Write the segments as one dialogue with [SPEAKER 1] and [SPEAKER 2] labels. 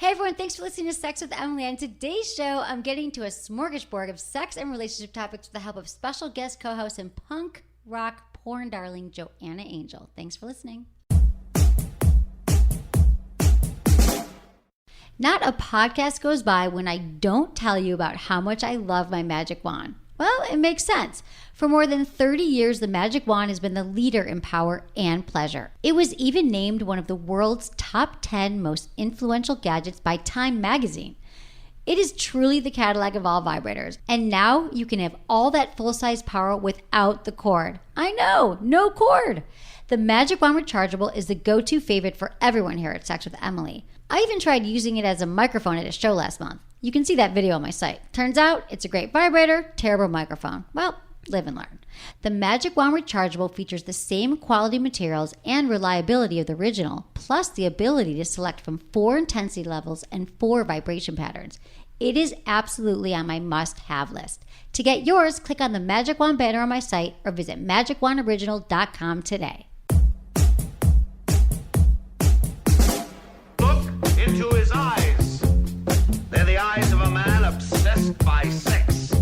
[SPEAKER 1] Hey everyone, thanks for listening to Sex with Emily. On today's show, I'm getting to a smorgasbord of sex and relationship topics with the help of special guest co-host and punk rock porn darling Joanna Angel. Thanks for listening. Not a podcast goes by when I don't tell you about how much I love my magic wand. Well, it makes sense. For more than 30 years, the magic wand has been the leader in power and pleasure. It was even named one of the world's top 10 most influential gadgets by Time magazine. It is truly the Cadillac of all vibrators. And now you can have all that full-size power without the cord. I know, no cord. The Magic Wand Rechargeable is the go-to favorite for everyone here at Sex with Emily. I even tried using it as a microphone at a show last month. You can see that video on my site. Turns out it's a great vibrator, terrible microphone. Well, live and learn. The Magic Wand Rechargeable features the same quality materials and reliability of the original, plus the ability to select from 4 intensity levels and 4 vibration patterns. It is absolutely on my must-have list. To get yours, click on the Magic Wand banner on my site or visit magicwandoriginal.com today.
[SPEAKER 2] Look into his eyes. They're the eyes of a man obsessed by sex.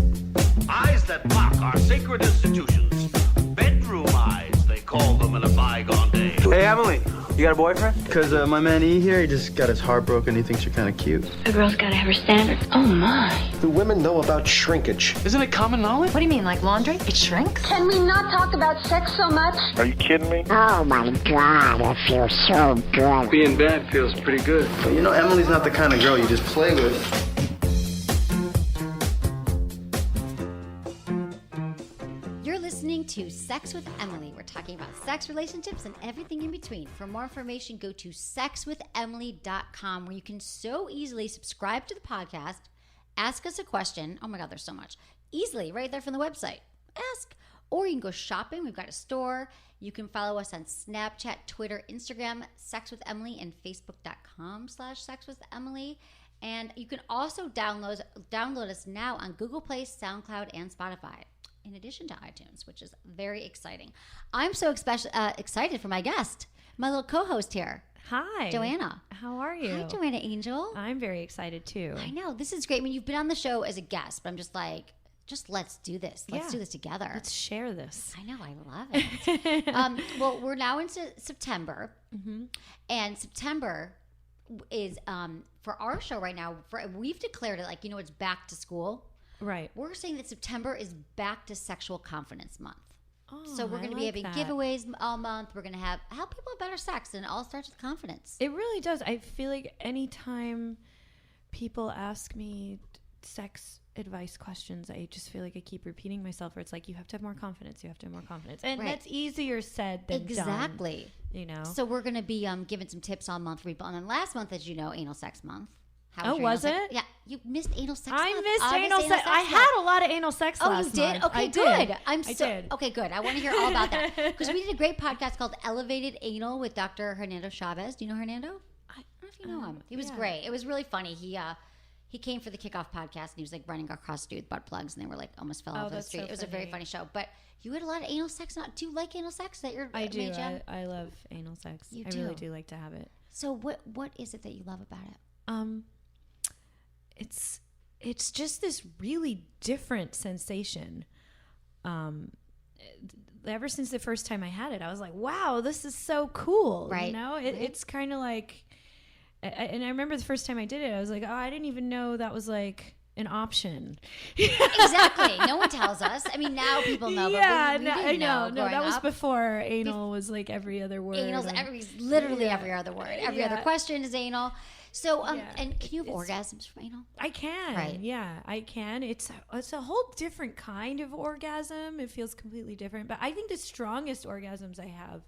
[SPEAKER 2] Eyes that mock our sacred institutions. Bedroom eyes, they call them in a bygone day.
[SPEAKER 3] Hey, Emily, you got a boyfriend? Because my man E here, he just got his heart broken. He thinks you're kind of cute.
[SPEAKER 4] A girl's gotta have her standards. Oh my.
[SPEAKER 5] Do women know about shrinkage?
[SPEAKER 3] Isn't it common knowledge?
[SPEAKER 4] What do you mean, like laundry? It shrinks?
[SPEAKER 6] Can we not talk about sex so much?
[SPEAKER 5] Are you kidding me?
[SPEAKER 7] Oh my God, it feels so good.
[SPEAKER 3] Being bad feels pretty good. But you know, Emily's not the kind of girl you just play with.
[SPEAKER 1] You're listening to Sex with Emily. We're talking about sex, relationships, and everything in between. For more information, go to sexwithemily.com, where you can so easily subscribe to the podcast, ask us a question. Oh my God, there's so much. Easily, right there from the website. Ask. Or you can go shopping. We've got a store. You can follow us on Snapchat, Twitter, Instagram, Sex with Emily, and Facebook.com/sexwithemily. And you can also download us now on Google Play, SoundCloud, and Spotify, in addition to iTunes, which is very exciting. I'm so excited for my guest, my little co-host here.
[SPEAKER 8] Hi.
[SPEAKER 1] Joanna.
[SPEAKER 8] How are you?
[SPEAKER 1] Hi, Joanna Angel.
[SPEAKER 8] I'm very excited too.
[SPEAKER 1] I know. This is great. I mean, you've been on the show as a guest, but I'm just like, let's do this. Let's do this together.
[SPEAKER 8] Let's share this.
[SPEAKER 1] I know. I love it. Well, we're now into September, and September is, for our show right now, we've declared it like, it's back to school.
[SPEAKER 8] Right.
[SPEAKER 1] We're saying that September is back to Sexual Confidence Month.
[SPEAKER 8] Oh,
[SPEAKER 1] so we're going to be having giveaways all month. We're going to help people have better sex, and it all starts with confidence.
[SPEAKER 8] It really does. I feel like anytime people ask me sex advice questions, I just feel like I keep repeating myself, where it's like, you have to have more confidence. You have to have more confidence. And that's easier said than done.
[SPEAKER 1] Exactly.
[SPEAKER 8] So
[SPEAKER 1] we're going to be giving some tips all month. And then last month, as you know, Anal Sex Month.
[SPEAKER 8] How was it?
[SPEAKER 1] Yeah, you missed anal sex.
[SPEAKER 8] I missed anal sex. I had a lot of anal sex last month.
[SPEAKER 1] Oh, you did? Okay,
[SPEAKER 8] good.
[SPEAKER 1] I did. Okay, good. I want to hear all about that, because we did a great podcast called Elevated Anal with Dr. Hernando Chavez. Do you know Hernando? I don't know if you know him. He was great. It was really funny. He came for the kickoff podcast, and he was like running across the street with butt plugs, and they were like almost fell off the street. It was a very funny show. But you had a lot of anal sex. Do you like anal sex?
[SPEAKER 8] I do. I love anal sex. I really do like to have it.
[SPEAKER 1] So what is it that you love about it?
[SPEAKER 8] It's just this really different sensation. Ever since the first time I had it, I was like, wow, this is so cool.
[SPEAKER 1] Right.
[SPEAKER 8] It's kind of like, and I remember the first time I did it, I was like, oh, I didn't even know that was like an option.
[SPEAKER 1] Exactly. No one tells us. I mean, now people know.
[SPEAKER 8] Yeah,
[SPEAKER 1] but we didn't know.
[SPEAKER 8] No, that was before anal was like every other word.
[SPEAKER 1] Anal's literally every other word. Every other question is anal. So, and can you have orgasms from anal?
[SPEAKER 8] I can. Right. Yeah, I can. It's a whole different kind of orgasm. It feels completely different. But I think the strongest orgasms I have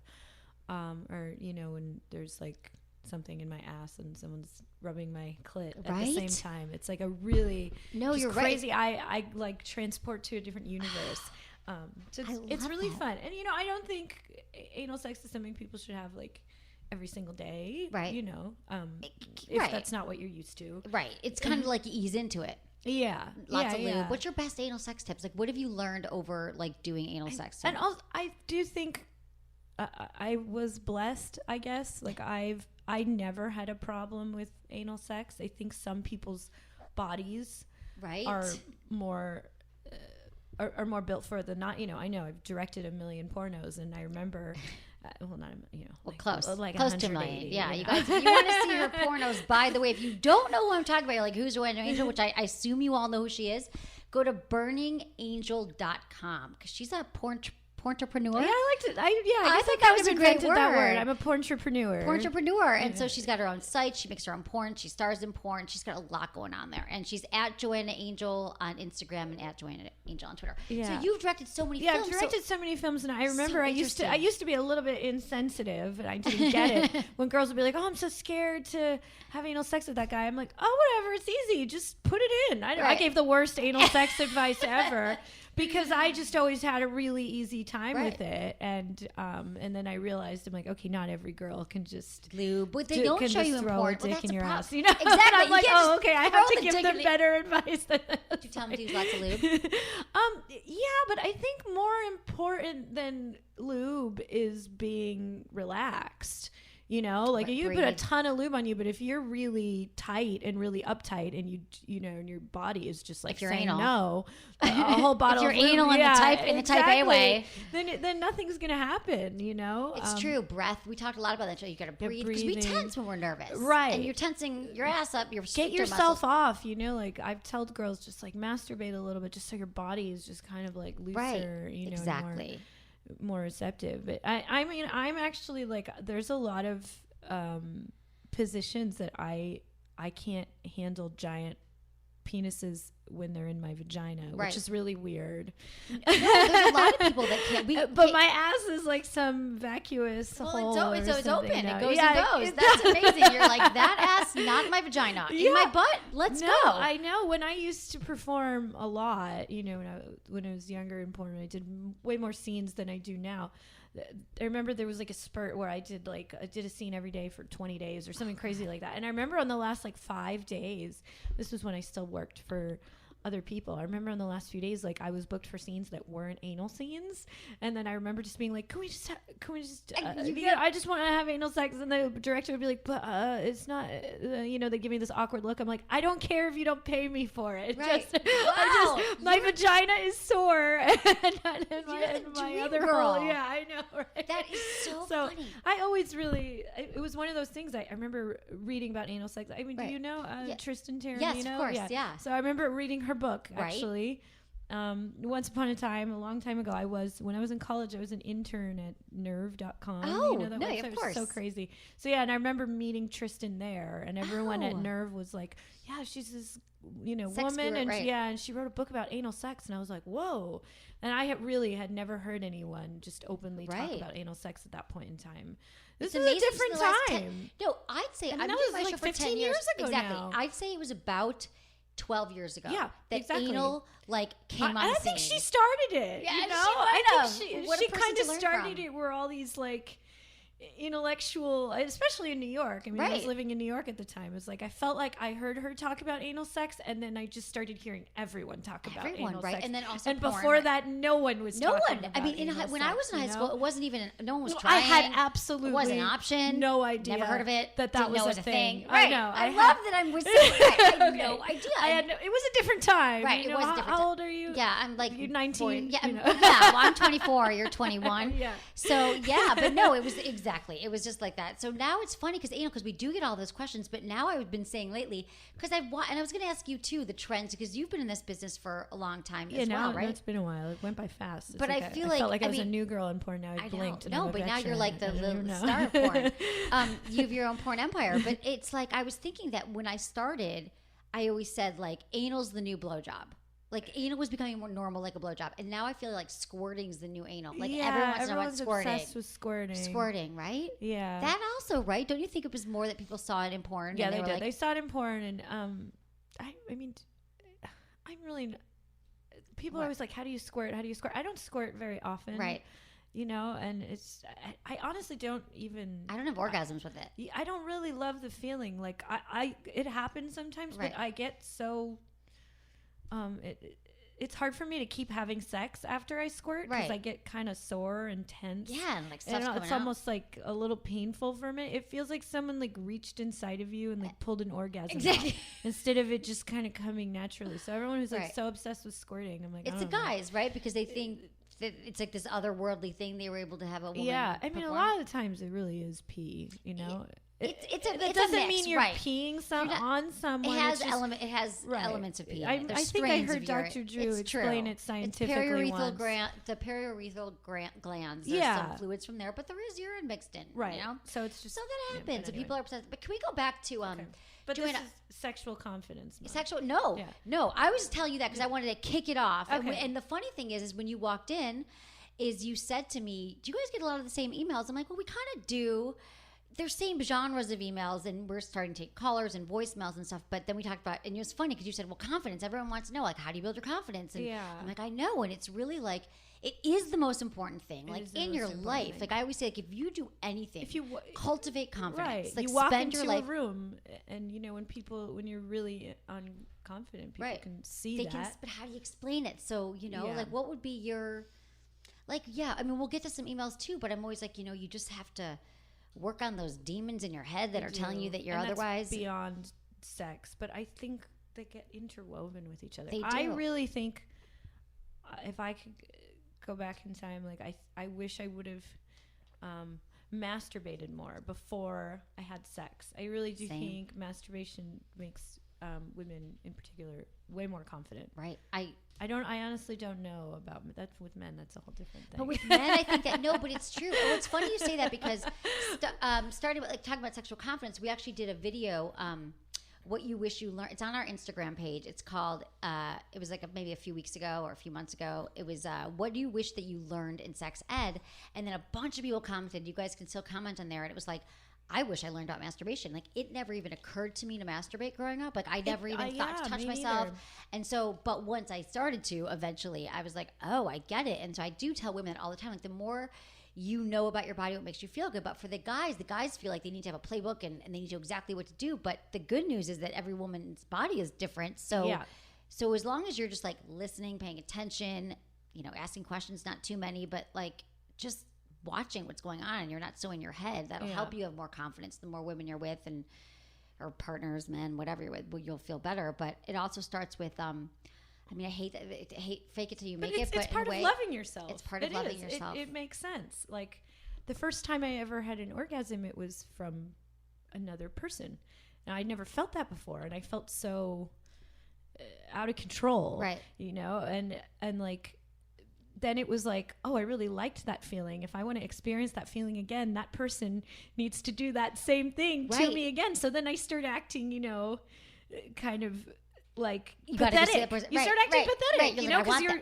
[SPEAKER 8] are, when there's like something in my ass and someone's rubbing my clit at the same time. It's like a really
[SPEAKER 1] you're
[SPEAKER 8] crazy.
[SPEAKER 1] Right.
[SPEAKER 8] I like transport to a different universe. So it's really fun. And I don't think anal sex is something people should have like every single day,
[SPEAKER 1] right?
[SPEAKER 8] If that's not what you're used to,
[SPEAKER 1] right? It's kind of like you ease into it.
[SPEAKER 8] Yeah,
[SPEAKER 1] lots of lube. What's your best anal sex tips? Like, what have you learned over like doing anal sex?
[SPEAKER 8] And also, I do think I was blessed. I guess like I never had a problem with anal sex. I think some people's bodies are more are more built for the not. I know I've directed a million pornos, and I remember.
[SPEAKER 1] Close to
[SPEAKER 8] 180,
[SPEAKER 1] a million. Yeah, you guys, if you want to see her pornos, by the way, if you don't know who I'm talking about, you're like, who's Joanna Angel, which I assume you all know who she is, go to burningangel.com because she's a porntrepreneur.
[SPEAKER 8] Yeah, I liked it. I
[SPEAKER 1] think that was a great word.
[SPEAKER 8] That word. I'm a porntrepreneur.
[SPEAKER 1] And so she's got her own site. She makes her own porn. She stars in porn. She's got a lot going on there. And she's at Joanna Angel on Instagram and at Joanna Angel on Twitter.
[SPEAKER 8] Yeah.
[SPEAKER 1] So you've directed so many
[SPEAKER 8] films.
[SPEAKER 1] films.
[SPEAKER 8] Yeah, I've directed so many films, and I remember I used to be a little bit insensitive, and I didn't get it when girls would be like, "Oh, I'm so scared to have anal sex with that guy." I'm like, "Oh, whatever. It's easy. Just put it in." I gave the worst anal sex advice ever. Because I just always had a really easy time with it, and then I realized I'm like, okay, not every girl can just
[SPEAKER 1] lube, but they don't show you in porn.
[SPEAKER 8] Dick
[SPEAKER 1] That's
[SPEAKER 8] in your ass,
[SPEAKER 1] Exactly.
[SPEAKER 8] I'm like, oh, okay, I have to give them better advice.
[SPEAKER 1] Do you tell them to use lots of lube?
[SPEAKER 8] Yeah, but I think more important than lube is being relaxed. Like you put a ton of lube on you, but if you're really tight and really uptight, and and your body is just like saying
[SPEAKER 1] anal.
[SPEAKER 8] No, a whole bottle.
[SPEAKER 1] If
[SPEAKER 8] of
[SPEAKER 1] you're
[SPEAKER 8] lube,
[SPEAKER 1] anal in the type A way,
[SPEAKER 8] then nothing's gonna happen.
[SPEAKER 1] It's true. Breath. We talked a lot about that. So you got to breathe because we tense when we're nervous,
[SPEAKER 8] right?
[SPEAKER 1] And you're tensing your ass up.
[SPEAKER 8] Get yourself off. Like I've told girls, just like masturbate a little bit, just so your body is just kind of like looser.
[SPEAKER 1] Right.
[SPEAKER 8] Exactly. More receptive. But I mean, I'm actually like, there's a lot of positions that I can't handle giant penises when they're in my vagina, which is really weird.
[SPEAKER 1] No, there's a lot of people that can't.
[SPEAKER 8] But my ass is like some vacuous hole.
[SPEAKER 1] It's open.
[SPEAKER 8] Now.
[SPEAKER 1] It goes and goes. That's amazing. You're like, that ass, not in my vagina. In my butt. Let's go.
[SPEAKER 8] I know. When I used to perform a lot, when I was younger in porn, I did way more scenes than I do now. I remember there was like a spurt where I did a scene every day for 20 days or something crazy like that. And I remember on the last 5 days, this was when I still worked for other people. I remember on the last few days, I was booked for scenes that weren't anal scenes, and then I remember just being like, I just want to have anal sex, and the director would be like, but it's not, they give me this awkward look. I'm like, I don't care if you don't pay me for it.
[SPEAKER 1] Right.
[SPEAKER 8] My vagina is sore, and my other
[SPEAKER 1] girl.
[SPEAKER 8] hole. Yeah, I know. Right?
[SPEAKER 1] That is so funny.
[SPEAKER 8] I always really, it was one of those things. I remember reading about anal sex. I mean, do you know Tristan Taramino?
[SPEAKER 1] Yes, of course. Yeah.
[SPEAKER 8] So I remember reading her book, actually. Once upon a time, a long time ago, when I was in college, I was an intern at nerve.com.
[SPEAKER 1] Oh,
[SPEAKER 8] that website
[SPEAKER 1] of course.
[SPEAKER 8] was so crazy. So yeah, and I remember meeting Tristan there, and everyone at Nerve was like, yeah, she's this, woman, and and she wrote a book about anal sex, and I was like, whoa. And I had never heard anyone just openly talk about anal sex at that point in time. This is a different time.
[SPEAKER 1] No, I'd say I've been doing my show for
[SPEAKER 8] 15 years ago
[SPEAKER 1] exactly.
[SPEAKER 8] now.
[SPEAKER 1] I'd say it was about 12 years ago.
[SPEAKER 8] Yeah,
[SPEAKER 1] that
[SPEAKER 8] exactly.
[SPEAKER 1] Anal came on
[SPEAKER 8] I
[SPEAKER 1] scene.
[SPEAKER 8] think she started it.
[SPEAKER 1] Yeah,
[SPEAKER 8] I think
[SPEAKER 1] What a
[SPEAKER 8] she
[SPEAKER 1] person
[SPEAKER 8] kind
[SPEAKER 1] to
[SPEAKER 8] of
[SPEAKER 1] learn
[SPEAKER 8] started
[SPEAKER 1] from.
[SPEAKER 8] it where all these intellectual, especially in New York. I mean, I was living in New York at the time. It was I felt like I heard her talk about anal sex, and then I just started hearing everyone talk about anal sex.
[SPEAKER 1] And then also
[SPEAKER 8] and
[SPEAKER 1] porn,
[SPEAKER 8] before that, no one was talking about
[SPEAKER 1] I mean,
[SPEAKER 8] anal
[SPEAKER 1] when
[SPEAKER 8] sex,
[SPEAKER 1] I was in high school, it wasn't even, no one was
[SPEAKER 8] I
[SPEAKER 1] trying.
[SPEAKER 8] had absolutely
[SPEAKER 1] it wasn't an option.
[SPEAKER 8] No idea.
[SPEAKER 1] Never heard of it.
[SPEAKER 8] That
[SPEAKER 1] Didn't know
[SPEAKER 8] was
[SPEAKER 1] it
[SPEAKER 8] a thing.
[SPEAKER 1] Right.
[SPEAKER 8] I know.
[SPEAKER 1] I love that I'm with you. I had no idea.
[SPEAKER 8] It was a different time.
[SPEAKER 1] Right. It was a different time.
[SPEAKER 8] How old are you?
[SPEAKER 1] Yeah, I'm
[SPEAKER 8] you're 19.
[SPEAKER 1] Yeah, well, I'm 24. You're 21.
[SPEAKER 8] Yeah.
[SPEAKER 1] So yeah, but no, it was exactly. It was just like that. So now it's funny because we do get all those questions, but now I've been saying lately because and I was going to ask you too the trends because you've been in this business for a long time as well, right?
[SPEAKER 8] It's been a while. It went by fast.
[SPEAKER 1] But I feel
[SPEAKER 8] felt like I was a new girl in porn. Now I blinked.
[SPEAKER 1] No, but now you're like the star of porn. You have your own porn empire. But it's I was thinking that when I started, I always said anal's the new blowjob. Anal was becoming more normal, like a blowjob, and now I feel like squirting's the new anal. Everyone wants to know about squirting.
[SPEAKER 8] Obsessed with squirting.
[SPEAKER 1] Squirting, right?
[SPEAKER 8] Yeah.
[SPEAKER 1] That also, right? Don't you think it was more that people saw it in porn?
[SPEAKER 8] Yeah, they did. They saw it in porn, and I mean, I'm really. People are always like, "How do you squirt? How do you squirt?" I don't squirt very often,
[SPEAKER 1] right?
[SPEAKER 8] And it's. I honestly don't even.
[SPEAKER 1] I don't have orgasms with it.
[SPEAKER 8] I don't really love the feeling. It happens sometimes,
[SPEAKER 1] right.
[SPEAKER 8] but I get so. it's hard for me to keep having sex after I squirt because I get kind of sore and tense.
[SPEAKER 1] Yeah, and like stuff's coming
[SPEAKER 8] it's
[SPEAKER 1] out.
[SPEAKER 8] almost like a little painful for me. It feels like someone like reached inside of you and like pulled an orgasm
[SPEAKER 1] Exactly.
[SPEAKER 8] out, instead of it just kind of coming naturally. So everyone who's like so obsessed with squirting, I'm like,
[SPEAKER 1] it's the guys, right? Because they think that it's like this otherworldly thing they were able to have a woman.
[SPEAKER 8] Yeah, I mean,
[SPEAKER 1] perform.
[SPEAKER 8] a lot of the times it really is pee. You know.
[SPEAKER 1] It
[SPEAKER 8] doesn't
[SPEAKER 1] mix,
[SPEAKER 8] mean you're
[SPEAKER 1] right.
[SPEAKER 8] peeing on someone.
[SPEAKER 1] It has
[SPEAKER 8] It's just-
[SPEAKER 1] elements of pee.
[SPEAKER 8] I
[SPEAKER 1] in it. There's
[SPEAKER 8] think I
[SPEAKER 1] strains
[SPEAKER 8] heard
[SPEAKER 1] of urine.
[SPEAKER 8] Dr. Drew
[SPEAKER 1] It's
[SPEAKER 8] explain
[SPEAKER 1] true.
[SPEAKER 8] it scientifically
[SPEAKER 1] It's
[SPEAKER 8] once.
[SPEAKER 1] the periurethral glands. There's some fluids from there, but there is urine mixed in.
[SPEAKER 8] Right.
[SPEAKER 1] You know?
[SPEAKER 8] So it's just
[SPEAKER 1] so that happens, and
[SPEAKER 8] anyway.
[SPEAKER 1] people are upset. But can we go back to
[SPEAKER 8] But
[SPEAKER 1] Joanna,
[SPEAKER 8] this is sexual confidence. Month.
[SPEAKER 1] sexual? No,
[SPEAKER 8] Yeah.
[SPEAKER 1] no. I was telling you that because I wanted to kick it off.
[SPEAKER 8] Okay.
[SPEAKER 1] And the funny thing is when you walked in, is you said to me, "Do you guys get a lot of the same emails?" I'm like, "Well, we kind of do." They're same genres of emails, and we're starting to take callers and voicemails and stuff. But then we talked about, and it was funny because you said, "Well, confidence. Everyone wants to know, like, how do you build your confidence?" And I'm like, "I know," and it's really like it is the most important thing, like in your life. Like I always say, like if you do anything,
[SPEAKER 8] if you
[SPEAKER 1] cultivate confidence, like
[SPEAKER 8] you walk
[SPEAKER 1] spend
[SPEAKER 8] into
[SPEAKER 1] your life.
[SPEAKER 8] a room, and you know when you're really unconfident, people can see that.
[SPEAKER 1] But how do you explain it? So like what would be your, like I mean, we'll get to some emails too, but I'm always like, you just have to work on those demons in your head that are telling you that you're
[SPEAKER 8] and
[SPEAKER 1] otherwise
[SPEAKER 8] that's beyond sex. But I think they get interwoven with each other.
[SPEAKER 1] They do.
[SPEAKER 8] I really think if I could go back in time, like I wish I would have masturbated more before I had sex. I really do think masturbation makes women in particular way more confident.
[SPEAKER 1] Right.
[SPEAKER 8] I honestly don't know about that. With men, that's a whole different thing.
[SPEAKER 1] But with men, I think that no, but it's true. Well, it's funny you say that because starting with like talking about sexual confidence, we actually did a video. What you wish you learned. It's on our Instagram page. It's called. It was like maybe a few weeks ago or a few months ago. It was what do you wish that you learned in sex ed? And then a bunch of people commented. You guys can still comment on there, and it was like, I wish I learned about masturbation. Like it never even occurred to me to masturbate growing up. Like I never even thought to touch myself.
[SPEAKER 8] Neither.
[SPEAKER 1] And so, but once I started to, eventually I was like, oh, I get it. And so I do tell women all the time, like the more you know about your body, what makes you feel good. But for the guys feel like they need to have a playbook and they need to know exactly what to do. But the good news is that every woman's body is different. So, so as long as you're just like listening, paying attention, asking questions, not too many, but like just watching what's going on and you're not so in your head, that'll help you have more confidence. The more women you're with and or partners, men, whatever you're with, you'll feel better. But it also starts with I hate fake it till you make it, but
[SPEAKER 8] it's part of loving yourself.
[SPEAKER 1] It's part of loving yourself.
[SPEAKER 8] It makes sense. Like the first time I ever had an orgasm, it was from another person. Now I'd never felt that before, and I felt so out of control,
[SPEAKER 1] right?
[SPEAKER 8] And like then it was like, oh, I really liked that feeling. If I want to experience that feeling again, that person needs to do that same thing to me again. So then I start acting, kind of like
[SPEAKER 1] you
[SPEAKER 8] pathetic. You start acting pathetic, because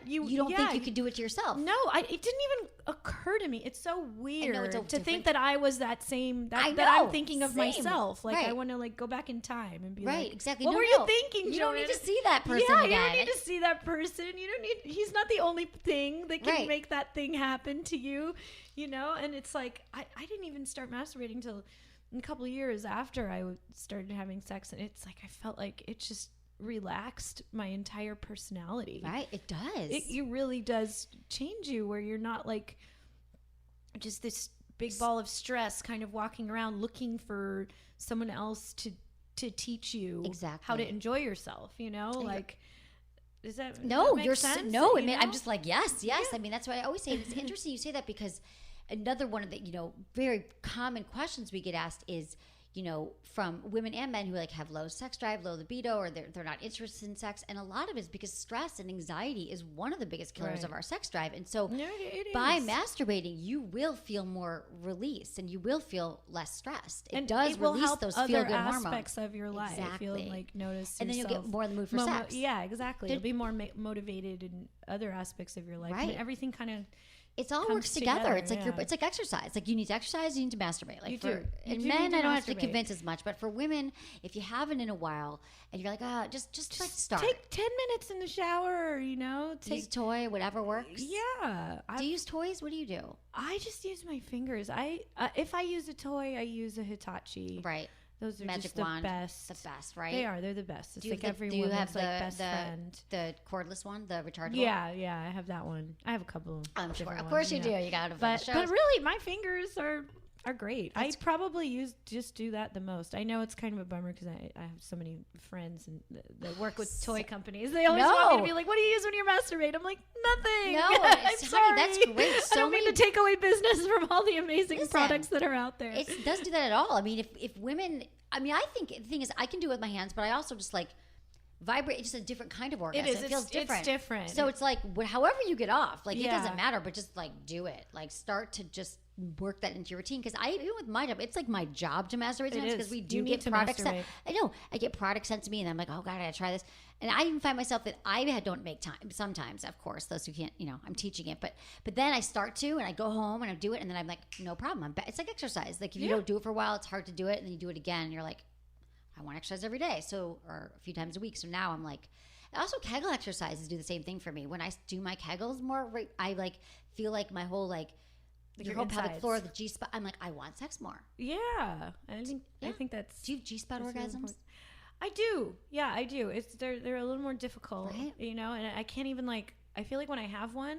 [SPEAKER 1] you don't think you could do it to yourself.
[SPEAKER 8] No, it didn't even occur to me. It's so weird to
[SPEAKER 1] different.
[SPEAKER 8] think that I was that same that I'm thinking of myself. Like I want to like go back in time and be like,
[SPEAKER 1] exactly.
[SPEAKER 8] What were you thinking?
[SPEAKER 1] You don't need to see that person.
[SPEAKER 8] Yeah,
[SPEAKER 1] again.
[SPEAKER 8] you don't need to see that person. You don't need. He's not the only thing that can make that thing happen to you. And it's like I didn't even start masturbating until a couple of years after I started having sex, and it's like I felt like it just relaxed my entire personality.
[SPEAKER 1] Right, it does.
[SPEAKER 8] It really does change you, where you're not like just this big ball of stress kind of walking around looking for someone else to teach you how to enjoy yourself, like does that make sense?
[SPEAKER 1] I'm just like yes. I mean, that's why I always say it's interesting you say that, because another one of the very common questions we get asked is from women and men who like have low sex drive, low libido, or they're not interested in sex. And a lot of it is because stress and anxiety is one of the biggest killers of our sex drive. And so by masturbating, you will feel more release and you will feel less stressed. It does release those feel-good hormones.
[SPEAKER 8] Aspects of your life.
[SPEAKER 1] Exactly.
[SPEAKER 8] You'll like notice
[SPEAKER 1] and then you'll get more in the mood for sex.
[SPEAKER 8] Yeah, exactly. You'll be more motivated in other aspects of your life.
[SPEAKER 1] Right.
[SPEAKER 8] I mean, everything kind of
[SPEAKER 1] it all works together. It's like it's like exercise. Like you need to exercise, you need to masturbate. Like
[SPEAKER 8] and
[SPEAKER 1] men, I don't have to convince as much, but for women, if you haven't in a while and you're like, just like start.
[SPEAKER 8] Take 10 minutes in the shower.
[SPEAKER 1] Use a toy, whatever works.
[SPEAKER 8] Yeah.
[SPEAKER 1] Do you use toys? What do you do?
[SPEAKER 8] I just use my fingers. If I use a toy, I use a Hitachi.
[SPEAKER 1] Right.
[SPEAKER 8] Those are
[SPEAKER 1] magic
[SPEAKER 8] just the
[SPEAKER 1] wand,
[SPEAKER 8] best.
[SPEAKER 1] the best, right?
[SPEAKER 8] They are. They're the best. It's
[SPEAKER 1] do you
[SPEAKER 8] like
[SPEAKER 1] have
[SPEAKER 8] every
[SPEAKER 1] do you have
[SPEAKER 8] woman's like best friend.
[SPEAKER 1] the cordless one, the rechargeable?
[SPEAKER 8] Yeah, I have that one. I have a couple.
[SPEAKER 1] I'm sure.
[SPEAKER 8] different
[SPEAKER 1] Of course
[SPEAKER 8] ones,
[SPEAKER 1] you do. You got to
[SPEAKER 8] But really, my fingers are great. I probably just do that the most. I know it's kind of a bummer because I have so many friends and that work with toy companies. They always want me to be like, "What do you use when you masturbate?" I'm like, "Nothing."
[SPEAKER 1] No,
[SPEAKER 8] I'm
[SPEAKER 1] it's
[SPEAKER 8] sorry.
[SPEAKER 1] that's great.
[SPEAKER 8] I
[SPEAKER 1] So
[SPEAKER 8] don't mean to take away business from all the amazing products that are out there.
[SPEAKER 1] It doesn't do that at all. I mean, if women, I mean, I think the thing is, I can do it with my hands, but I also just like vibrate. It's just a different kind of orgasm. It feels different.
[SPEAKER 8] It's different.
[SPEAKER 1] So it's like however you get off, like it doesn't matter, but just like do it. Like start to just work that into your routine. Because even with my job, it's like my job to masturbate because we do get products. I know I get products sent to me, and I'm like, oh god, I gotta try this. And I even find myself that I don't make time sometimes. Of course, those who can't, I'm teaching it, but then I start to, and I go home and I do it, and then I'm like, no problem. It's like exercise. Like if you don't do it for a while, it's hard to do it, and then you do it again, and you're like, I want to exercise every day, or a few times a week. So now I'm like, also Kegel exercises do the same thing for me. When I do my Kegels more, I like feel like my whole your whole pelvic floor, the G spot. I'm like, I want sex more.
[SPEAKER 8] Yeah, I think that's.
[SPEAKER 1] Do you have G spot orgasms?
[SPEAKER 8] Really I do. Yeah, I do. They're a little more difficult,
[SPEAKER 1] right?
[SPEAKER 8] And I can't even I feel like when I have one,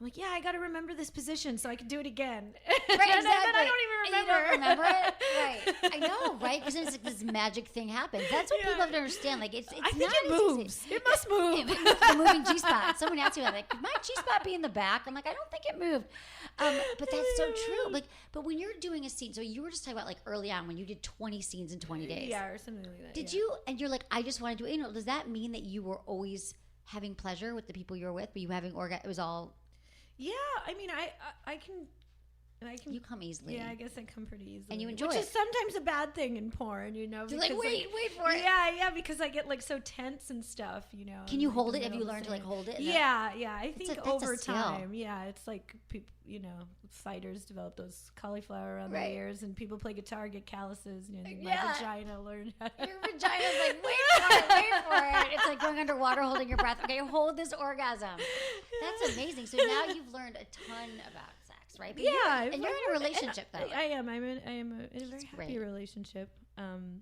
[SPEAKER 8] I'm like, yeah, I got to remember this position so I can do it again.
[SPEAKER 1] Right, exactly.
[SPEAKER 8] And then I don't even remember.
[SPEAKER 1] You don't remember it? Right. I know, right? Because then it's like this magic thing happens. That's what people have to understand. Like, it's
[SPEAKER 8] I think
[SPEAKER 1] not
[SPEAKER 8] it moves. It must move.
[SPEAKER 1] The moving G-spot. Someone asked me, like, could my G-spot be in the back? I'm like, I don't think it moved. But that's so true. Like, but when you're doing a scene, so you were just talking about like early on when you did 20 scenes in 20 days.
[SPEAKER 8] Yeah, or something like that.
[SPEAKER 1] Did you, and you're like, I just want to do it. Does that mean that you were always having pleasure with the people you were with? Were you having it was all...
[SPEAKER 8] Yeah, I mean, I can.
[SPEAKER 1] You come easily.
[SPEAKER 8] Yeah, I guess I come pretty easily.
[SPEAKER 1] And you enjoy
[SPEAKER 8] Which
[SPEAKER 1] it.
[SPEAKER 8] is sometimes a bad thing in porn, You're like,
[SPEAKER 1] wait for it.
[SPEAKER 8] Yeah, because I get so tense and stuff,
[SPEAKER 1] Can you hold it? Have you learned to hold it?
[SPEAKER 8] Yeah. I think
[SPEAKER 1] that's
[SPEAKER 8] over
[SPEAKER 1] a skill.
[SPEAKER 8] time, it's like people, fighters develop those cauliflower around their ears, and people play guitar, get calluses. My vagina learned how to.
[SPEAKER 1] Your vagina's like, wait for it. It's like going underwater, holding your breath. Okay, hold this orgasm. That's amazing. So now you've learned a ton about sex, right? But you're in a relationship, though.
[SPEAKER 8] I am. I am in a very happy relationship. And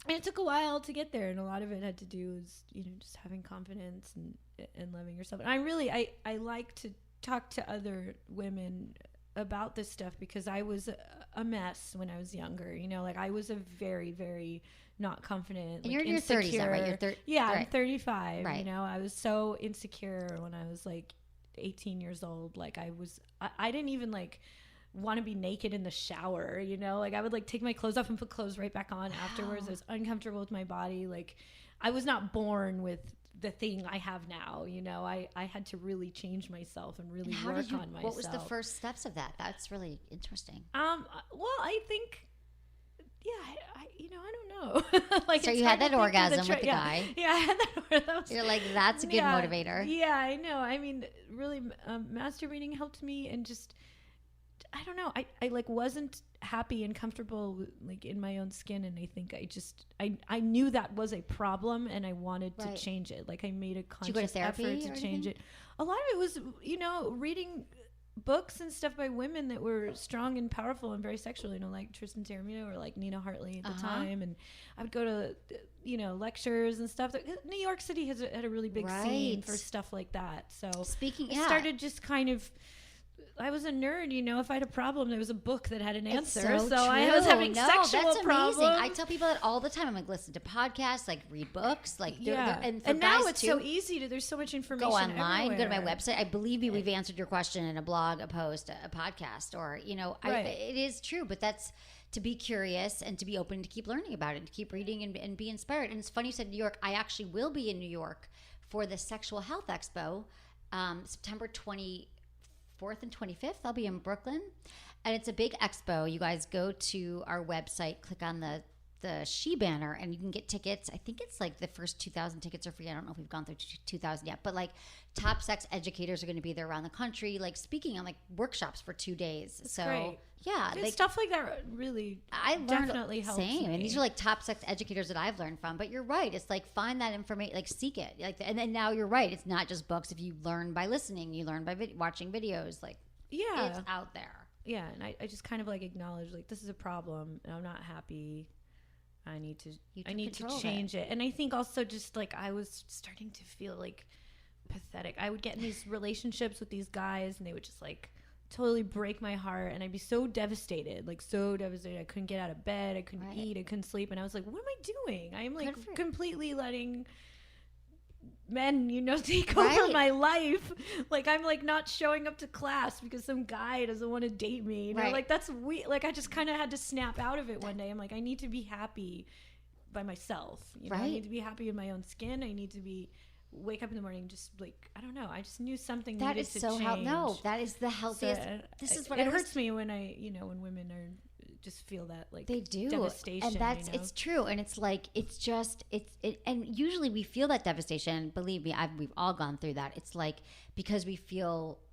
[SPEAKER 8] it took a while to get there, and a lot of it had to do with just having confidence and loving yourself. And I like to talk to other women about this stuff because I was a mess when I was younger. I was a very, very not confident.
[SPEAKER 1] And you're in your 30s now, right?
[SPEAKER 8] I'm 35.
[SPEAKER 1] Right.
[SPEAKER 8] I was so insecure when I was 18 years old. I didn't even want to be naked in the shower. I would take my clothes off and put clothes right back on afterwards. I was uncomfortable with my body. I was not born with the thing I have now. I had to really change myself and really work on myself.
[SPEAKER 1] What was the first steps of that? That's really interesting.
[SPEAKER 8] Well, I think, I don't know.
[SPEAKER 1] So you had that orgasm with the guy.
[SPEAKER 8] Yeah, I had that.
[SPEAKER 1] You're like, that's a good motivator.
[SPEAKER 8] Yeah, I know. I mean, really, masturbating helped me, and just, I don't know. I wasn't happy and comfortable in my own skin, and I think I knew that was a problem, and I wanted to change it. I made a conscious effort to change it. A lot of it was reading books and stuff by women that were strong and powerful and very sexual, like Tristan Taormino or Nina Hartley at the time. And I would go to lectures and stuff. New York City had a really big scene for stuff like that. So I started just kind of, I was a nerd, if I had a problem, there was a book that had an answer. So I was having sexual
[SPEAKER 1] that's
[SPEAKER 8] problems.
[SPEAKER 1] Amazing. I tell people that all the time. I'm listen to podcasts, read books,
[SPEAKER 8] and now it's so easy there's so much information.
[SPEAKER 1] Go online,
[SPEAKER 8] everywhere.
[SPEAKER 1] go to my website. I believe me, we've answered your question in a blog, a post, a podcast, or it is true. But that's to be curious and to be open to keep learning about it, and to keep reading and be inspired. And it's funny you said New York. I actually will be in New York for the Sexual Health Expo, September 24th and 25th. I'll be in Brooklyn, and it's a big expo. You guys go to our website, click on the She banner, and you can get tickets. I think it's the first 2,000 tickets are free. I don't know if we've gone through 2,000 yet, but top sex educators are going to be there around the country, speaking on workshops for 2 days.
[SPEAKER 8] That's
[SPEAKER 1] so
[SPEAKER 8] great.
[SPEAKER 1] Yeah,
[SPEAKER 8] stuff like that really definitely helps me.
[SPEAKER 1] And these are top sex educators that I've learned from. But you're right. It's find that information, seek it. And then now you're right. It's not just books. If you learn by listening, you learn by watching videos. It's out there.
[SPEAKER 8] Yeah, and I just kind of acknowledge this is a problem, and I'm not happy. I need to
[SPEAKER 1] control
[SPEAKER 8] change it. And I think also just like I was starting to feel like pathetic. I would get in these relationships with these guys and they would just like totally break my heart, and I'd be so devastated. I couldn't get out of bed, I couldn't eat, I couldn't sleep, and I was like, what am I doing? I am like completely letting men, take over my life. Like I'm like not showing up to class because some guy doesn't want to date me. Like that's weird. Like I just kind of had to snap out of it one day. I'm like, I need to be happy by myself. I need to be happy in my own skin. I need to wake up in the morning just like, I don't know, I just knew something
[SPEAKER 1] that
[SPEAKER 8] needed
[SPEAKER 1] is
[SPEAKER 8] to
[SPEAKER 1] so
[SPEAKER 8] change.
[SPEAKER 1] that is the healthiest. This is what
[SPEAKER 8] it hurts me when when women are just feel that like
[SPEAKER 1] they do
[SPEAKER 8] devastation,
[SPEAKER 1] and it's true, and it's like and usually we feel that devastation. Believe me, we've all gone through that. It's like because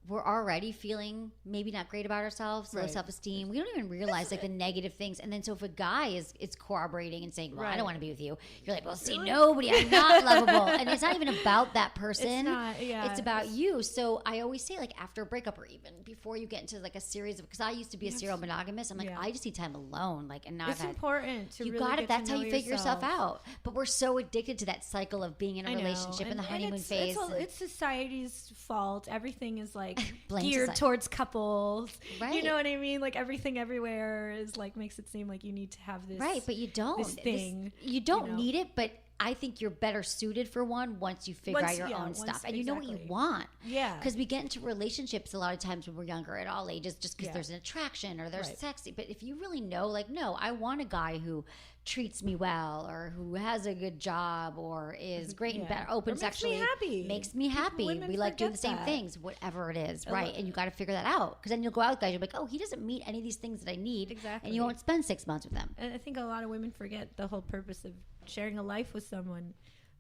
[SPEAKER 1] we're already feeling maybe not great about ourselves, low self-esteem. We don't even realize like the negative things. And then so if a guy is corroborating and saying, well, I don't want to be with you, you're like, well, see, nobody, I'm not lovable. And it's not even about that person.
[SPEAKER 8] It's not,
[SPEAKER 1] it's about you. So I always say, like, after a breakup or even before you get into like a series of, because I used to be a serial monogamist. I'm like, I just need time alone. Like, and now
[SPEAKER 8] it's important to
[SPEAKER 1] you
[SPEAKER 8] really
[SPEAKER 1] got it.
[SPEAKER 8] get
[SPEAKER 1] That's
[SPEAKER 8] to
[SPEAKER 1] how
[SPEAKER 8] know
[SPEAKER 1] you figure yourself
[SPEAKER 8] yourself
[SPEAKER 1] out. But we're so addicted to that cycle of being in a relationship in the honeymoon phase.
[SPEAKER 8] It's society's fault. Everything is like
[SPEAKER 1] Blame
[SPEAKER 8] geared
[SPEAKER 1] society.
[SPEAKER 8] towards couples.
[SPEAKER 1] Right.
[SPEAKER 8] You know what I mean? Like everything everywhere is like makes it seem like you need to have this.
[SPEAKER 1] Right, but you don't.
[SPEAKER 8] This thing.
[SPEAKER 1] You don't need it, but I think you're better suited for one once you figure out your own stuff and you know what you want.
[SPEAKER 8] Yeah.
[SPEAKER 1] Because we get into relationships a lot of times when we're younger at all ages just because there's an attraction or they're sexy. But if you really know, like, no, I want a guy who treats me well or who has a good job or is great and better, open sexually. Makes me happy. We like doing the same things, whatever it is, right? And you got to figure that out because then you'll go out with guys, you'll be like, oh, he doesn't meet any of these things that I need.
[SPEAKER 8] Exactly.
[SPEAKER 1] And you won't spend 6 months with them.
[SPEAKER 8] And I think a lot of women forget the whole purpose of sharing a life with someone,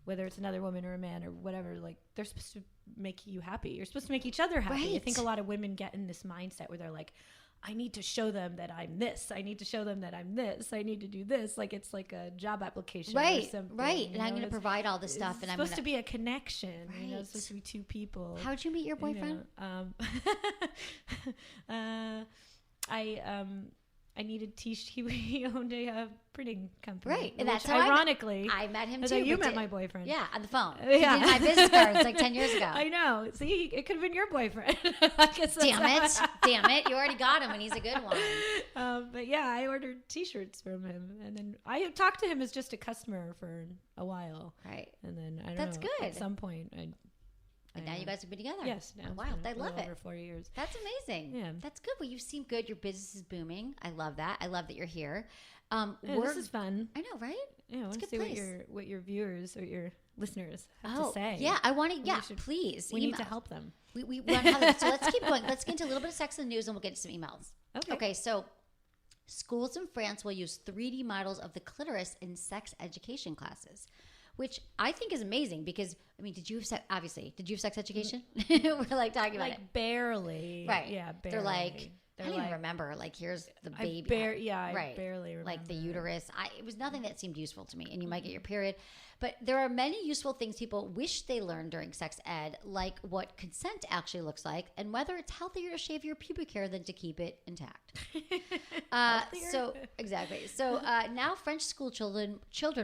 [SPEAKER 8] whether it's another woman or a man or whatever. Like they're supposed to make you happy. You're supposed to make each other happy.
[SPEAKER 1] Right.
[SPEAKER 8] I think a lot of women get in this mindset where they're like, I need to show them that I'm this. I need to show them that I'm this. I need to do this. Like it's like a job application or something.
[SPEAKER 1] Right. And I'm going to provide all this stuff. And I'm
[SPEAKER 8] supposed to be a connection. Right. It's supposed to be two people.
[SPEAKER 1] How'd you meet your boyfriend?
[SPEAKER 8] I needed he owned a printing company.
[SPEAKER 1] Right. And that's
[SPEAKER 8] how ironically
[SPEAKER 1] I met him too.
[SPEAKER 8] That's how you met my boyfriend.
[SPEAKER 1] Yeah, on the phone.
[SPEAKER 8] Yeah.
[SPEAKER 1] He did my business cards like 10 years ago.
[SPEAKER 8] I know. See, it could have been your boyfriend.
[SPEAKER 1] Damn it. You already got him and he's a good one.
[SPEAKER 8] But yeah, I ordered t-shirts from him. And then I talked to him as just a customer for a while.
[SPEAKER 1] Right.
[SPEAKER 8] And then I don't
[SPEAKER 1] That's
[SPEAKER 8] know.
[SPEAKER 1] good.
[SPEAKER 8] At some point,
[SPEAKER 1] and now you guys have been together.
[SPEAKER 8] Yes. Now
[SPEAKER 1] wow. I love it.
[SPEAKER 8] Over 4 years.
[SPEAKER 1] That's amazing.
[SPEAKER 8] Yeah.
[SPEAKER 1] That's good. Well, you seem good. Your business is booming. I love that. I love that you're here.
[SPEAKER 8] This is fun.
[SPEAKER 1] I know, right?
[SPEAKER 8] Yeah, I want to see what your viewers or your listeners have to say.
[SPEAKER 1] Yeah, I want to. Yeah, please.
[SPEAKER 8] We need to help them.
[SPEAKER 1] We want so let's keep going. Let's get into a little bit of sex and news, and we'll get to some emails. Okay. So, schools in France will use 3D models of the clitoris in sex education classes, which I think is amazing because, I mean, did you have sex education? We're like talking about it.
[SPEAKER 8] Barely.
[SPEAKER 1] Right.
[SPEAKER 8] Yeah, barely.
[SPEAKER 1] They're like, I don't even remember. Like, here's the baby.
[SPEAKER 8] I barely remember.
[SPEAKER 1] Like the uterus. It was nothing that seemed useful to me. And you might get your period. But there are many useful things people wish they learned during sex ed, like what consent actually looks like and whether it's healthier to shave your pubic hair than to keep it intact. Exactly. So now French school children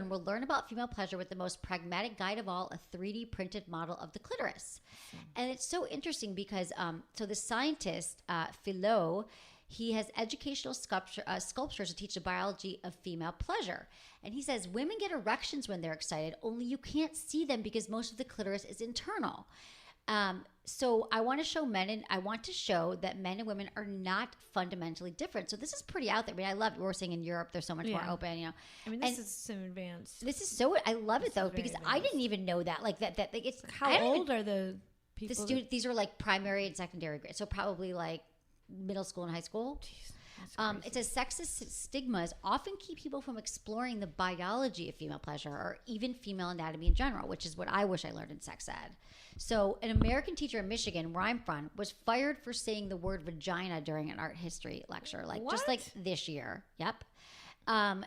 [SPEAKER 1] will learn about female pleasure with the most pragmatic guide of all, a 3D printed model of the clitoris. And it's so interesting because so the scientist, Philo, he has educational sculptures to teach the biology of female pleasure. And he says women get erections when they're excited, only you can't see them because most of the clitoris is internal. So I want to show that men and women are not fundamentally different. So this is pretty out there. I mean, I love it. We're saying in Europe, they're so much more open,
[SPEAKER 8] I mean, this is so advanced.
[SPEAKER 1] This is so, I love it though, because I didn't even know that. Like that it's.
[SPEAKER 8] How old are the people?
[SPEAKER 1] These are like primary and secondary grade. So probably like middle school and high school.
[SPEAKER 8] Jeez,
[SPEAKER 1] it says sexist stigmas often keep people from exploring the biology of female pleasure or even female anatomy in general, which is what I wish I learned in sex ed. So an American teacher in Michigan, where I'm from, was fired for saying the word vagina during an art history lecture, just like this year. Yep. And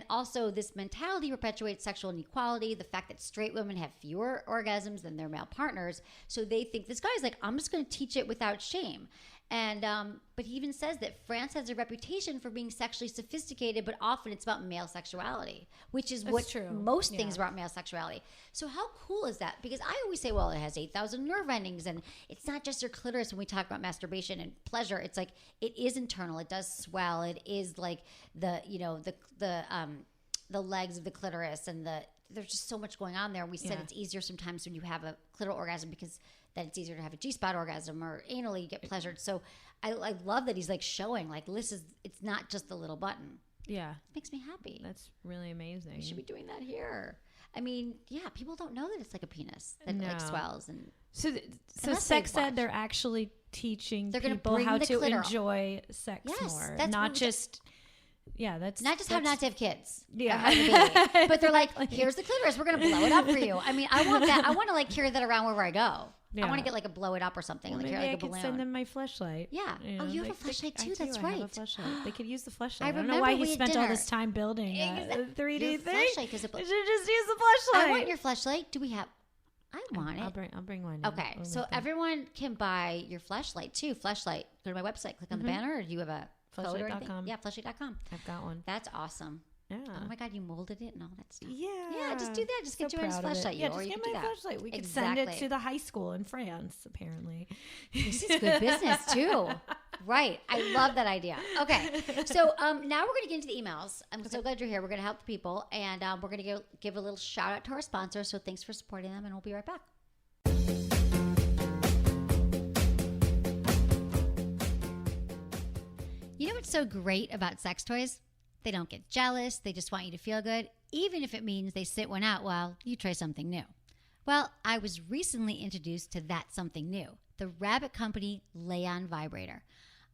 [SPEAKER 1] also this mentality perpetuates sexual inequality, the fact that straight women have fewer orgasms than their male partners. So they think this guy's like, I'm just going to teach it without shame. And but he even says that France has a reputation for being sexually sophisticated, but often it's about male sexuality, which is what
[SPEAKER 8] true.
[SPEAKER 1] most things about male sexuality. So how cool is that? Because I always say, well, it has 8,000 nerve endings, and it's not just your clitoris. When we talk about masturbation and pleasure, it's like it is internal. It does swell. It is like the legs of the clitoris, and there's just so much going on there. We said it's easier sometimes when you have a clitoral orgasm because then it's easier to have a G-spot orgasm or anally get pleasured. So I love that he's like showing like it's not just the little button.
[SPEAKER 8] Yeah.
[SPEAKER 1] It makes me happy.
[SPEAKER 8] That's really amazing.
[SPEAKER 1] We should be doing that here. I mean, yeah, people don't know that it's like a penis that like swells. And
[SPEAKER 8] so
[SPEAKER 1] unless
[SPEAKER 8] sex
[SPEAKER 1] they watch.
[SPEAKER 8] ed, they're actually teaching
[SPEAKER 1] They're gonna
[SPEAKER 8] people
[SPEAKER 1] bring
[SPEAKER 8] how
[SPEAKER 1] the
[SPEAKER 8] to
[SPEAKER 1] clitoral.
[SPEAKER 8] enjoy sex more, not just. Yeah, that's
[SPEAKER 1] not just how not to have kids.
[SPEAKER 8] Yeah.
[SPEAKER 1] Or have a baby. But they're like, here's the clitoris. We're going to blow it up for you. I mean, I want that. I want to like carry that around wherever I go.
[SPEAKER 8] Yeah.
[SPEAKER 1] I want to get like a blow it up or something.
[SPEAKER 8] Well,
[SPEAKER 1] like
[SPEAKER 8] maybe
[SPEAKER 1] carry like
[SPEAKER 8] I
[SPEAKER 1] a
[SPEAKER 8] could
[SPEAKER 1] balloon.
[SPEAKER 8] send them my fleshlight.
[SPEAKER 1] Yeah. Oh, you have a fleshlight too? That's
[SPEAKER 8] I
[SPEAKER 1] right.
[SPEAKER 8] have a fleshlight. They could use the fleshlight.
[SPEAKER 1] I
[SPEAKER 8] I don't know
[SPEAKER 1] remember
[SPEAKER 8] why
[SPEAKER 1] we
[SPEAKER 8] he
[SPEAKER 1] had
[SPEAKER 8] spent all
[SPEAKER 1] dinner.
[SPEAKER 8] this time building a 3D
[SPEAKER 1] Your
[SPEAKER 8] thing.
[SPEAKER 1] fleshlight, 'cause it-
[SPEAKER 8] You should just use the fleshlight.
[SPEAKER 1] I want your fleshlight. Do we have? I want it.
[SPEAKER 8] I'll bring one.
[SPEAKER 1] Okay, so everyone can buy your fleshlight too. Fleshlight. Go to my website. Click on the banner. Or do you have a code or anything?
[SPEAKER 8] Fleshlight.com.
[SPEAKER 1] Yeah, fleshlight.com.
[SPEAKER 8] I've got one.
[SPEAKER 1] That's awesome.
[SPEAKER 8] Yeah.
[SPEAKER 1] Oh my God, you molded it and all that stuff.
[SPEAKER 8] Yeah.
[SPEAKER 1] Yeah, just do that. Just get
[SPEAKER 8] So
[SPEAKER 1] Joanna's
[SPEAKER 8] proud of it.
[SPEAKER 1] fleshlight.
[SPEAKER 8] Yeah,
[SPEAKER 1] or
[SPEAKER 8] just
[SPEAKER 1] you
[SPEAKER 8] get
[SPEAKER 1] can do
[SPEAKER 8] my
[SPEAKER 1] that.
[SPEAKER 8] fleshlight. We could send it
[SPEAKER 1] Exactly.
[SPEAKER 8] to the high school in France, apparently.
[SPEAKER 1] This is good business too. Right. I love that idea. Okay. So now we're going to get into the emails. I'm so glad you're here. We're going to help the people. And we're going to give a little shout out to our sponsors. So thanks for supporting them. And we'll be right back. You know what's so great about sex toys? They don't get jealous. They just want you to feel good, even if it means they sit one out while you try something new. Well, I was recently introduced to that something new, the Rabbit Company Lay-On Vibrator.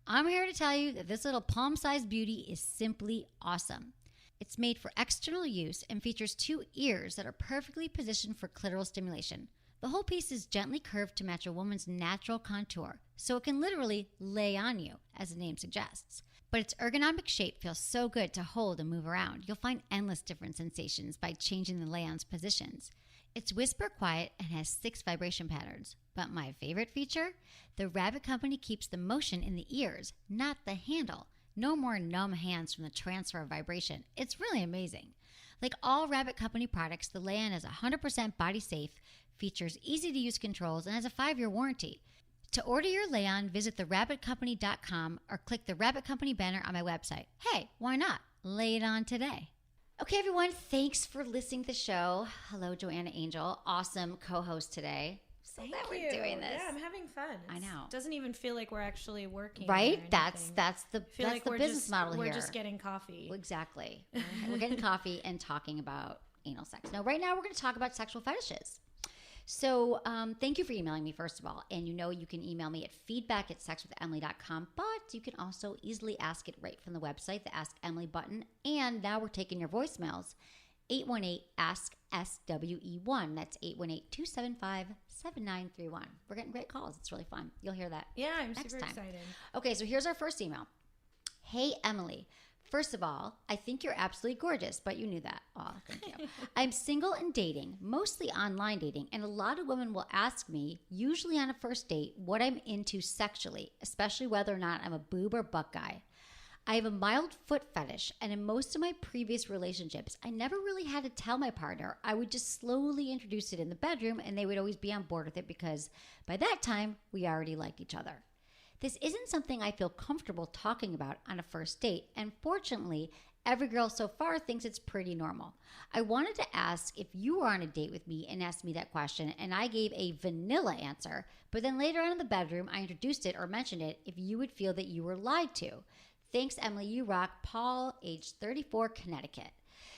[SPEAKER 1] I'm here to tell you that this little palm-sized beauty is simply awesome. It's made for external use and features 2 ears that are perfectly positioned for clitoral stimulation. The whole piece is gently curved to match a woman's natural contour, so it can literally lay on you, as the name suggests. But its ergonomic shape feels so good to hold and move around. You'll find endless different sensations by changing the lay-on's positions. It's whisper quiet and has 6 vibration patterns. But my favorite feature? The Rabbit Company keeps the motion in the ears, not the handle. No more numb hands from the transfer of vibration. It's really amazing. Like all Rabbit Company products, the Lay-On is 100% body safe, features easy-to-use controls, and has a 5-year warranty. To order your Lay-On, visit therabbitcompany.com or click the Rabbit Company banner on my website. Hey, why not? Lay it on today. Okay, everyone, thanks for listening to the show. Hello, Joanna Angel. Awesome co-host today. So glad we're doing this.
[SPEAKER 8] Yeah, I'm having fun.
[SPEAKER 1] I know.
[SPEAKER 8] It doesn't even feel like we're actually working.
[SPEAKER 1] Right?
[SPEAKER 8] or
[SPEAKER 1] That's
[SPEAKER 8] anything.
[SPEAKER 1] the
[SPEAKER 8] I feel like we're
[SPEAKER 1] business
[SPEAKER 8] just,
[SPEAKER 1] model
[SPEAKER 8] we're
[SPEAKER 1] here.
[SPEAKER 8] We're just getting coffee.
[SPEAKER 1] Exactly. We're getting coffee and talking about anal sex. Now, right now, we're going to talk about sexual fetishes. So thank you for emailing me, first of all. And you know you can email me at feedback@sexwithemily.com, but you can also easily ask it right from the website, the Ask Emily button. And now we're taking your voicemails, 818-ASK-SWE1. That's 818-275-7931. We're getting great calls. It's really fun. You'll hear that
[SPEAKER 8] Yeah, I'm
[SPEAKER 1] next
[SPEAKER 8] super
[SPEAKER 1] time.
[SPEAKER 8] excited.
[SPEAKER 1] Okay, so here's our first email. Hey, Emily. First of all, I think you're absolutely gorgeous, but you knew that. Oh, thank you. I'm single and dating, mostly online dating, and a lot of women will ask me, usually on a first date, what I'm into sexually, especially whether or not I'm a boob or butt guy. I have a mild foot fetish, and in most of my previous relationships, I never really had to tell my partner. I would just slowly introduce it in the bedroom, and they would always be on board with it because by that time, we already liked each other. This isn't something I feel comfortable talking about on a first date, and fortunately, every girl so far thinks it's pretty normal. I wanted to ask if you were on a date with me and asked me that question, and I gave a vanilla answer, but then later on in the bedroom, I introduced it or mentioned it if you would feel that you were lied to. Thanks, Emily. You rock. Paul, age 34, Connecticut.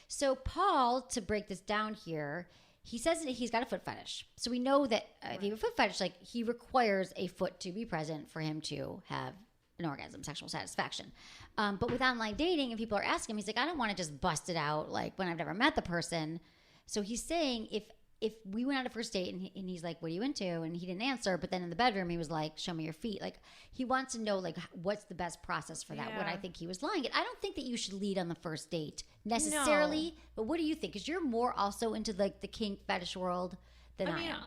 [SPEAKER 1] So Paul, to break this down here, he says that he's got a foot fetish. So we know that if you have a foot fetish, like he requires a foot to be present for him to have an orgasm, sexual satisfaction. But with online dating, and people are asking him, he's like, I don't want to just bust it out like when I've never met the person. So he's saying if we went on a first date and he's like, what are you into? And he didn't answer. But then in the bedroom, he was like, show me your feet. Like he wants to know like what's the best process for that.
[SPEAKER 8] Yeah.
[SPEAKER 1] What I think he was lying. I don't think that you should lead on the first date necessarily.
[SPEAKER 8] No.
[SPEAKER 1] But what do you think? Because you're more also into like the kink fetish world than I am.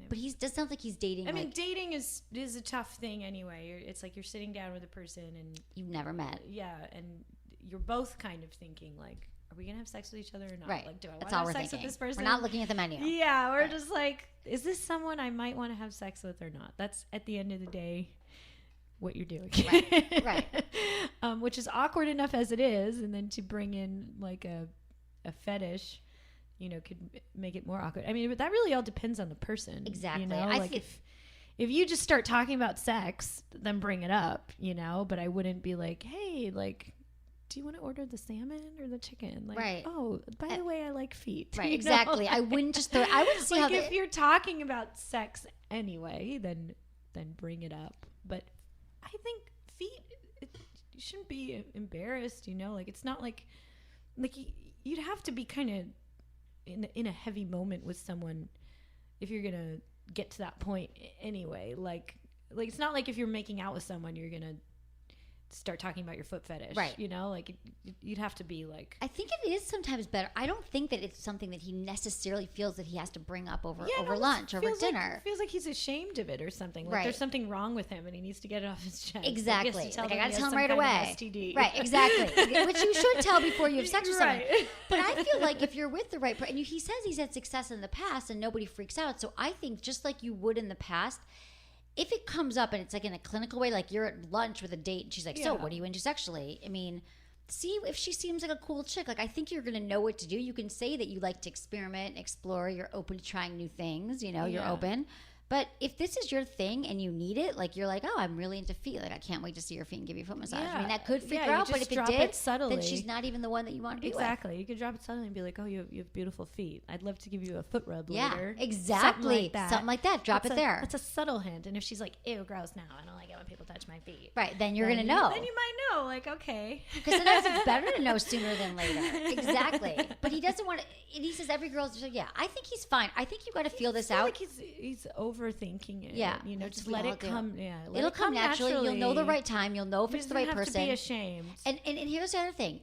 [SPEAKER 8] But
[SPEAKER 1] he does sound like he's dating.
[SPEAKER 8] I mean, dating is a tough thing anyway. It's like you're sitting down with a person and
[SPEAKER 1] you've never met.
[SPEAKER 8] Yeah, and you're both kind of thinking like, are we gonna have sex with each other or not?
[SPEAKER 1] Right.
[SPEAKER 8] Like, do I want
[SPEAKER 1] That's
[SPEAKER 8] to
[SPEAKER 1] all
[SPEAKER 8] have
[SPEAKER 1] we're
[SPEAKER 8] sex
[SPEAKER 1] thinking.
[SPEAKER 8] with this person?
[SPEAKER 1] We're not looking at the menu.
[SPEAKER 8] Yeah, we're just like, is this someone I might want to have sex with or not? That's at the end of the day what you're doing.
[SPEAKER 1] Right.
[SPEAKER 8] Which is awkward enough as it is, and then to bring in like a fetish, could make it more awkward. I mean, but that really all depends on the person.
[SPEAKER 1] Exactly.
[SPEAKER 8] Like if you just start talking about sex, then bring it up, but I wouldn't be like, hey, like, do you want to order the salmon or the chicken? Like,
[SPEAKER 1] right.
[SPEAKER 8] Oh, by the way, I like feet.
[SPEAKER 1] Right. Exactly. I wouldn't just throw. I would see
[SPEAKER 8] like
[SPEAKER 1] how
[SPEAKER 8] if you're talking about sex anyway, then bring it up. But I think feet, you shouldn't be embarrassed. Like it's not like you'd have to be kind of in a heavy moment with someone if you're gonna get to that point anyway. Like it's not like if you're making out with someone you're gonna start talking about your foot fetish,
[SPEAKER 1] right?
[SPEAKER 8] Like you'd have to be like.
[SPEAKER 1] I think it is sometimes better. I don't think that it's something that he necessarily feels that he has to bring up over lunch, over dinner.
[SPEAKER 8] Feels like he's ashamed of it or something. Like there's something wrong with him and he needs to get it off his chest.
[SPEAKER 1] Exactly.
[SPEAKER 8] Like
[SPEAKER 1] I gotta tell him right away. Right. Exactly. Which you should tell before you have sex with someone. But I feel like if you're with the right person, and he says he's had success in the past and nobody freaks out. So I think just like you would in the past. If it comes up and it's like in a clinical way, like you're at lunch with a date and she's like, so what are you into sexually? I mean, see if she seems like a cool chick. Like, I think you're going to know what to do. You can say that you like to experiment, explore, you're open to trying new things, you're open. But if this is your thing and you need it, like you're like, oh, I'm really into feet. Like I can't wait to see your feet and give you a foot massage. I mean, that could freak her out. But if it did, then she's not even the one that you want to be with.
[SPEAKER 8] Exactly. You could drop it subtly and be like, oh, you have beautiful feet. I'd love to give you a foot rub later.
[SPEAKER 1] Yeah, exactly. Something like that. Drop it there.
[SPEAKER 8] That's a subtle hint. And if she's like, ew, gross, no, I don't like it when people touch my feet.
[SPEAKER 1] Right. Then you're going to know.
[SPEAKER 8] Then you might know. Like, okay.
[SPEAKER 1] Because sometimes it's better to know sooner than later. Exactly. But he doesn't want to. And he says every girl's just like, yeah, I think he's fine. I think you got to feel this out.
[SPEAKER 8] Like he's overthinking it.
[SPEAKER 1] Yeah,
[SPEAKER 8] just let it come. Yeah,
[SPEAKER 1] it'll come naturally. You'll know the right time. You'll know if it's the right person.
[SPEAKER 8] To be ashamed.
[SPEAKER 1] And here's the other thing.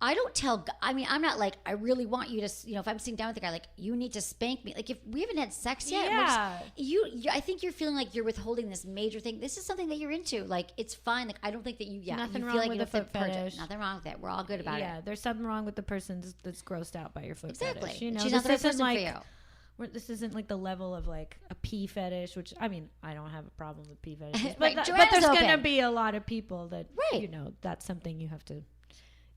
[SPEAKER 1] I don't tell. I mean, I'm not like I really want you to. If I'm sitting down with a guy, like you need to spank me. Like if we haven't had sex yet, I think you're feeling like you're withholding this major thing. This is something that you're into. Like it's fine. Like I don't think that you. Yeah,
[SPEAKER 8] nothing
[SPEAKER 1] you
[SPEAKER 8] wrong
[SPEAKER 1] feel like
[SPEAKER 8] with
[SPEAKER 1] you
[SPEAKER 8] the foot fetish.
[SPEAKER 1] Nothing wrong with it. We're all good about it.
[SPEAKER 8] Yeah, there's something wrong with the person that's grossed out by your foot fetish.
[SPEAKER 1] She's not the right person for you.
[SPEAKER 8] This isn't like the level of like a pee fetish, which I mean, I don't have a problem with pee fetishes,
[SPEAKER 1] right.
[SPEAKER 8] but there's going to be a lot of people that, that's something you have to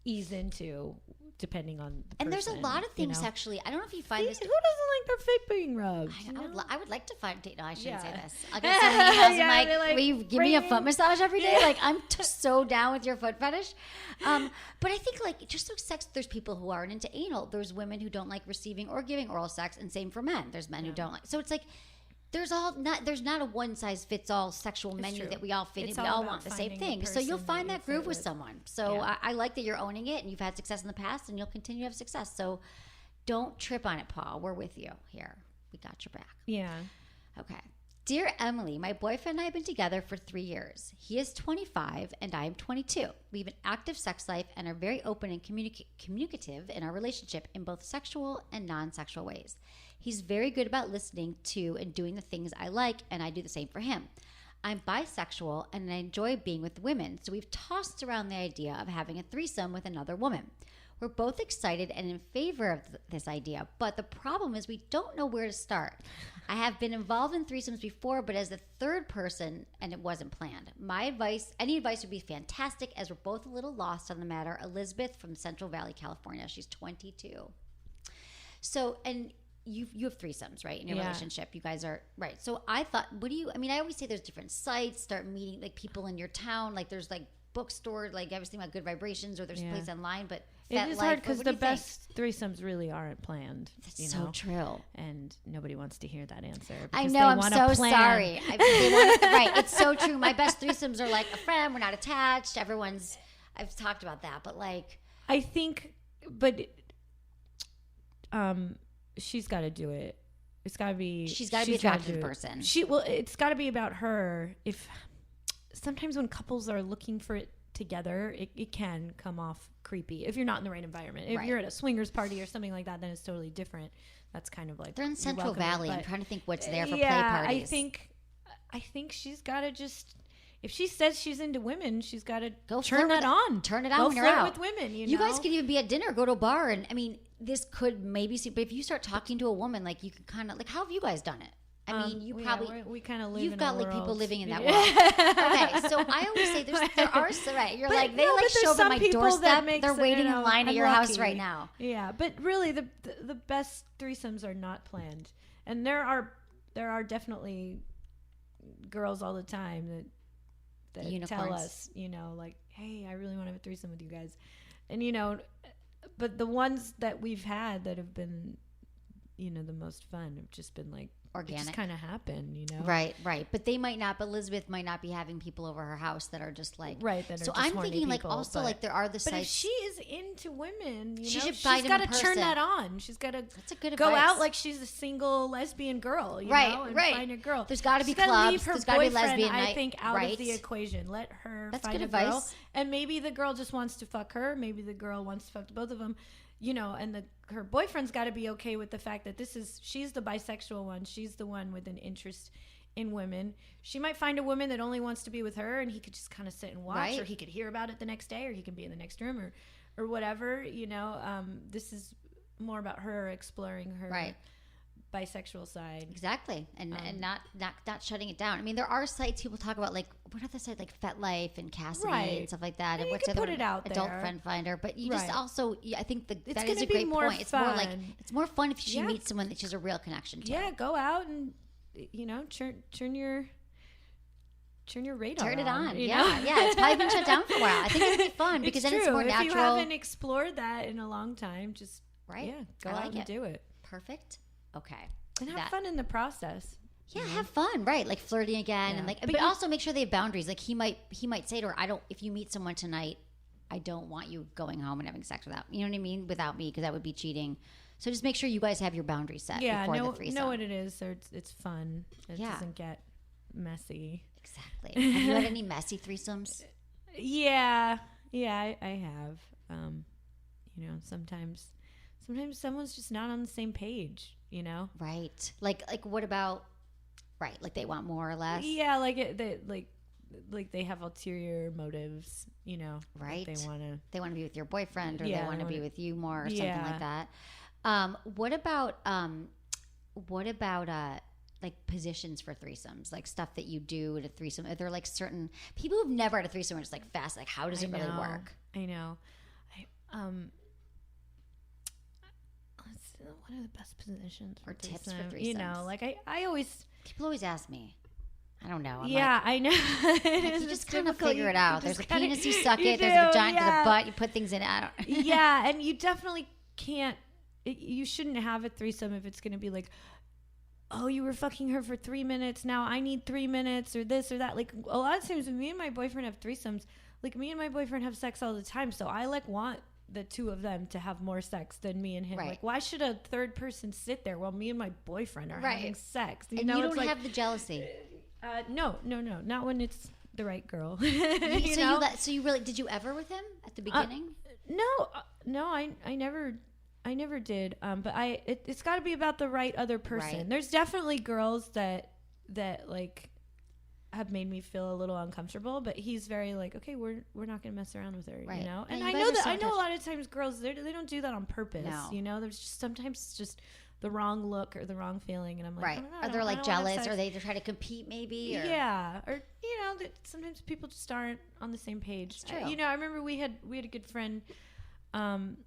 [SPEAKER 8] ease into depending on the person.
[SPEAKER 1] And there's a lot of things actually. I don't know if you find this.
[SPEAKER 8] Who doesn't like their feet being rubbed?
[SPEAKER 1] I would like to find. No, I shouldn't say this. I'll get someone emails like, will you give me a foot massage every day? Like I'm just so down with your foot fetish. But I think like just like sex, there's people who aren't into anal. There's women who don't like receiving or giving oral sex, and same for men. There's men who don't like. So it's like. There's not a one size fits all sexual menu that we all fit in. We all want the same thing. So you'll find that groove with someone. So I like that you're owning it and you've had success in the past and you'll continue to have success. So don't trip on it, Paul. We're with you here. We got your back.
[SPEAKER 8] Yeah.
[SPEAKER 1] Okay. Dear Emily, my boyfriend and I have been together for 3 years. He is 25 and I am 22. We have an active sex life and are very open and communicative in our relationship in both sexual and non-sexual ways. He's very good about listening to and doing the things I like, and I do the same for him. I'm bisexual and I enjoy being with women, so we've tossed around the idea of having a threesome with another woman. We're both excited and in favor of this idea, but the problem is we don't know where to start. I have been involved in threesomes before, but as the third person, and it wasn't planned. Any advice would be fantastic, as we're both a little lost on the matter. Elizabeth from Central Valley, California. She's 22. So, and you have threesomes, right, in your relationship. You guys are, right. So I thought, I always say there's different sites, start meeting like people in your town. Like there's like bookstore, like I was thinking about Good Vibrations, or there's a place online, but
[SPEAKER 8] it is hard because the best threesomes really aren't planned.
[SPEAKER 1] That's so true,
[SPEAKER 8] and nobody wants to hear that answer.
[SPEAKER 1] I know. I'm so sorry. Right, it's so true. My best threesomes are like a friend. We're not attached. I've talked about that, but like
[SPEAKER 8] I think, but she's got to do it. It's got to be.
[SPEAKER 1] She's got to be attracted to the person.
[SPEAKER 8] It's got to be about her. If sometimes when couples are looking for it together, it can come off creepy if you're not in the right environment. If
[SPEAKER 1] Right.
[SPEAKER 8] you're at a swingers party or something like that, then it's totally different. That's kind of like
[SPEAKER 1] They're in
[SPEAKER 8] you're
[SPEAKER 1] Central
[SPEAKER 8] welcome in,
[SPEAKER 1] Valley. I'm
[SPEAKER 8] but-
[SPEAKER 1] trying to think what's there for
[SPEAKER 8] yeah,
[SPEAKER 1] play parties.
[SPEAKER 8] I think she's got to just, if she says she's into women, she's got to
[SPEAKER 1] Go
[SPEAKER 8] turn
[SPEAKER 1] flirt
[SPEAKER 8] that
[SPEAKER 1] with-
[SPEAKER 8] on.
[SPEAKER 1] Turn it on
[SPEAKER 8] Go
[SPEAKER 1] when you're
[SPEAKER 8] flirt
[SPEAKER 1] out.
[SPEAKER 8] with women. You
[SPEAKER 1] You
[SPEAKER 8] know?
[SPEAKER 1] guys could even be at dinner, go to a bar, and I mean, this could maybe see. But if you start talking to a woman, like you could kind of like, how have you guys done it? I mean, you probably
[SPEAKER 8] we kind of live.
[SPEAKER 1] you've
[SPEAKER 8] in
[SPEAKER 1] got
[SPEAKER 8] a
[SPEAKER 1] like people
[SPEAKER 8] world.
[SPEAKER 1] living in that world. Okay, so I always say there are right. You're
[SPEAKER 8] But
[SPEAKER 1] like they
[SPEAKER 8] no,
[SPEAKER 1] like
[SPEAKER 8] but there's
[SPEAKER 1] show up at
[SPEAKER 8] some
[SPEAKER 1] my
[SPEAKER 8] people that
[SPEAKER 1] doorstep.
[SPEAKER 8] makes
[SPEAKER 1] They're
[SPEAKER 8] it,
[SPEAKER 1] waiting
[SPEAKER 8] you know,
[SPEAKER 1] in line at
[SPEAKER 8] I'm
[SPEAKER 1] your house
[SPEAKER 8] lucky.
[SPEAKER 1] right now.
[SPEAKER 8] Yeah, but really, the best threesomes are not planned, and there are definitely girls all the time that tell
[SPEAKER 1] Unicorns.
[SPEAKER 8] us, you know, like, hey, I really want to have a threesome with you guys, and you know, but the ones that we've had that have been, you know, the most fun have just been like
[SPEAKER 1] Organic.
[SPEAKER 8] It just kind of happened, you know.
[SPEAKER 1] Right. But they might not. But Elizabeth might not be having people over her house that are just like
[SPEAKER 8] Right, that are
[SPEAKER 1] So
[SPEAKER 8] just
[SPEAKER 1] I'm
[SPEAKER 8] horny
[SPEAKER 1] thinking like
[SPEAKER 8] people,
[SPEAKER 1] also
[SPEAKER 8] but-
[SPEAKER 1] like there are the
[SPEAKER 8] But
[SPEAKER 1] sites.
[SPEAKER 8] if she is into women, you
[SPEAKER 1] She
[SPEAKER 8] know,
[SPEAKER 1] should
[SPEAKER 8] she's
[SPEAKER 1] find him
[SPEAKER 8] got
[SPEAKER 1] in
[SPEAKER 8] to turn
[SPEAKER 1] person.
[SPEAKER 8] that on. She's got to
[SPEAKER 1] That's a good
[SPEAKER 8] go
[SPEAKER 1] advice.
[SPEAKER 8] out like she's a single lesbian girl, you
[SPEAKER 1] Right,
[SPEAKER 8] know, and
[SPEAKER 1] right.
[SPEAKER 8] find a girl.
[SPEAKER 1] There's gotta be
[SPEAKER 8] She's gotta
[SPEAKER 1] clubs.
[SPEAKER 8] leave her
[SPEAKER 1] There's gotta be
[SPEAKER 8] boyfriend,
[SPEAKER 1] lesbian
[SPEAKER 8] I
[SPEAKER 1] night.
[SPEAKER 8] think, out
[SPEAKER 1] Right.
[SPEAKER 8] of the equation. Let her
[SPEAKER 1] That's
[SPEAKER 8] find
[SPEAKER 1] good
[SPEAKER 8] a girl,
[SPEAKER 1] advice.
[SPEAKER 8] and maybe the girl just wants to fuck her. Maybe the girl wants to fuck both of them. You know, and her boyfriend's got to be okay with the fact that she's the bisexual one. She's the one with an interest in women. She might find a woman that only wants to be with her, and he could just kind of sit and watch,
[SPEAKER 1] Right.
[SPEAKER 8] or he could hear about it the next day, or he can be in the next room, or whatever. You know, this is more about her exploring her
[SPEAKER 1] Right.
[SPEAKER 8] bisexual side.
[SPEAKER 1] Exactly, and not shutting it down. I mean, there are sites people talk about, like what are the sites like FetLife and Cassidy
[SPEAKER 8] Right.
[SPEAKER 1] and stuff like that.
[SPEAKER 8] And
[SPEAKER 1] And
[SPEAKER 8] you
[SPEAKER 1] what's
[SPEAKER 8] can
[SPEAKER 1] the other
[SPEAKER 8] put it
[SPEAKER 1] one?
[SPEAKER 8] out
[SPEAKER 1] Adult
[SPEAKER 8] there.
[SPEAKER 1] Friend Finder, but you
[SPEAKER 8] Right.
[SPEAKER 1] just also, I think that is
[SPEAKER 8] gonna
[SPEAKER 1] a
[SPEAKER 8] be
[SPEAKER 1] great
[SPEAKER 8] more
[SPEAKER 1] point. It's more like
[SPEAKER 8] fun.
[SPEAKER 1] it's more fun if she
[SPEAKER 8] Yeah.
[SPEAKER 1] meets someone that she's a real connection to.
[SPEAKER 8] Yeah, go out and, you know, turn your radar.
[SPEAKER 1] Turn it on.
[SPEAKER 8] you
[SPEAKER 1] Yeah,
[SPEAKER 8] know?
[SPEAKER 1] yeah. It's probably been shut down for a while. I think it'd be fun because then it's
[SPEAKER 8] true.
[SPEAKER 1] more
[SPEAKER 8] If
[SPEAKER 1] natural.
[SPEAKER 8] you haven't explored that in a long time, just
[SPEAKER 1] Right.
[SPEAKER 8] yeah, go
[SPEAKER 1] I
[SPEAKER 8] out
[SPEAKER 1] like
[SPEAKER 8] and
[SPEAKER 1] it.
[SPEAKER 8] do it.
[SPEAKER 1] Perfect. Okay.
[SPEAKER 8] And have
[SPEAKER 1] That-
[SPEAKER 8] fun in the process.
[SPEAKER 1] Yeah, have fun, right? Like flirting again,
[SPEAKER 8] Yeah.
[SPEAKER 1] and like,
[SPEAKER 8] But
[SPEAKER 1] but
[SPEAKER 8] you-
[SPEAKER 1] also make sure they have boundaries. Like he might say to her, "I don't. If you meet someone tonight, I don't want you going home and having sex without you know what I mean, without me, because that would be cheating." So just make sure you guys have your boundaries set
[SPEAKER 8] Yeah,
[SPEAKER 1] before the threesome.
[SPEAKER 8] know what it is. So it's fun. It
[SPEAKER 1] Yeah.
[SPEAKER 8] doesn't get messy.
[SPEAKER 1] Exactly. Have you had any messy threesomes?
[SPEAKER 8] Yeah, I have. You know, sometimes someone's just not on the same page. You know.
[SPEAKER 1] Right. Like what about? Right. Like they want more or less.
[SPEAKER 8] Yeah, like they have ulterior motives. You know. like
[SPEAKER 1] Right.
[SPEAKER 8] They want to.
[SPEAKER 1] They want to be with your boyfriend, or
[SPEAKER 8] Yeah,
[SPEAKER 1] they want to
[SPEAKER 8] they
[SPEAKER 1] be
[SPEAKER 8] wanna-
[SPEAKER 1] with you more, or something
[SPEAKER 8] Yeah.
[SPEAKER 1] like that. What about like positions for threesomes, like stuff that you do at a threesome? Are there like certain people who've never had a threesome are just like fast? Like how does it really work?
[SPEAKER 8] I know. What are the best positions for
[SPEAKER 1] Or tips for
[SPEAKER 8] threesome? You know,
[SPEAKER 1] threesomes?
[SPEAKER 8] like I always.
[SPEAKER 1] People always ask me. I don't know. I'm
[SPEAKER 8] Yeah, I know.
[SPEAKER 1] you just kind of figure it out. There's a penis, you suck it. There's a vagina, there's a butt, you put things in it. I don't.
[SPEAKER 8] Yeah, and you definitely can't. You shouldn't have a threesome if it's going to be like, oh, you were fucking her for 3 minutes. Now I need 3 minutes, or this or that. Like a lot of times when me and my boyfriend have threesomes, like me and my boyfriend have sex all the time, so I like want the two of them to have more sex than me and him.
[SPEAKER 1] Right.
[SPEAKER 8] Like, why should a third person sit there while me and my boyfriend are
[SPEAKER 1] Right.
[SPEAKER 8] having sex?
[SPEAKER 1] And you
[SPEAKER 8] it's
[SPEAKER 1] don't
[SPEAKER 8] like,
[SPEAKER 1] have the jealousy.
[SPEAKER 8] no, not when it's the right girl.
[SPEAKER 1] So you really did you ever with him at the beginning?
[SPEAKER 8] No, I never did. But it's got to be about the right other person.
[SPEAKER 1] Right.
[SPEAKER 8] There's definitely girls that like have made me feel a little uncomfortable, but he's very like, okay, we're not gonna mess around with her,
[SPEAKER 1] Right.
[SPEAKER 8] you know.
[SPEAKER 1] And
[SPEAKER 8] And
[SPEAKER 1] you
[SPEAKER 8] I
[SPEAKER 1] guys
[SPEAKER 8] know
[SPEAKER 1] are
[SPEAKER 8] that
[SPEAKER 1] so
[SPEAKER 8] I know a
[SPEAKER 1] touch-
[SPEAKER 8] lot of times girls they don't do that on purpose,
[SPEAKER 1] No.
[SPEAKER 8] you know. There's just sometimes just the wrong look or the wrong feeling, and I'm like,
[SPEAKER 1] Right.
[SPEAKER 8] I don't know,
[SPEAKER 1] Are they
[SPEAKER 8] I
[SPEAKER 1] like
[SPEAKER 8] don't wanna have
[SPEAKER 1] jealous,
[SPEAKER 8] sex.
[SPEAKER 1] or they try to compete maybe? Or?
[SPEAKER 8] Yeah, or you know that sometimes people just aren't on the same page.
[SPEAKER 1] It's true.
[SPEAKER 8] You know, I remember we had a good friend, and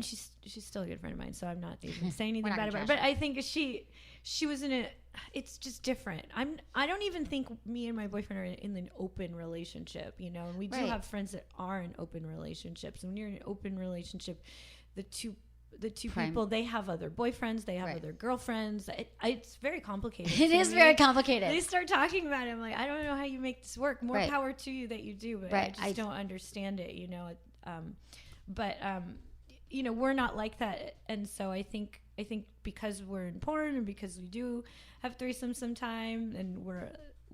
[SPEAKER 8] she's still a good friend of mine, so I'm not even saying anything
[SPEAKER 1] not
[SPEAKER 8] bad
[SPEAKER 1] gonna
[SPEAKER 8] about her.
[SPEAKER 1] trash
[SPEAKER 8] But I think she was in a. It's just different. I don't even think me and my boyfriend are in an open relationship. You know, and we do
[SPEAKER 1] Right.
[SPEAKER 8] have friends that are in open relationships. And when you're in an open relationship, the two people, they have other boyfriends, they have
[SPEAKER 1] Right.
[SPEAKER 8] other girlfriends. It's very complicated.
[SPEAKER 1] It
[SPEAKER 8] to
[SPEAKER 1] is
[SPEAKER 8] me.
[SPEAKER 1] very complicated.
[SPEAKER 8] They start talking about it. I'm like, I don't know how you make this work. More
[SPEAKER 1] Right.
[SPEAKER 8] power to you that you do, but
[SPEAKER 1] Right.
[SPEAKER 8] I just don't understand it, you know. You know, we're not like that, and so I think because we're in porn and because we do have threesomes sometime, and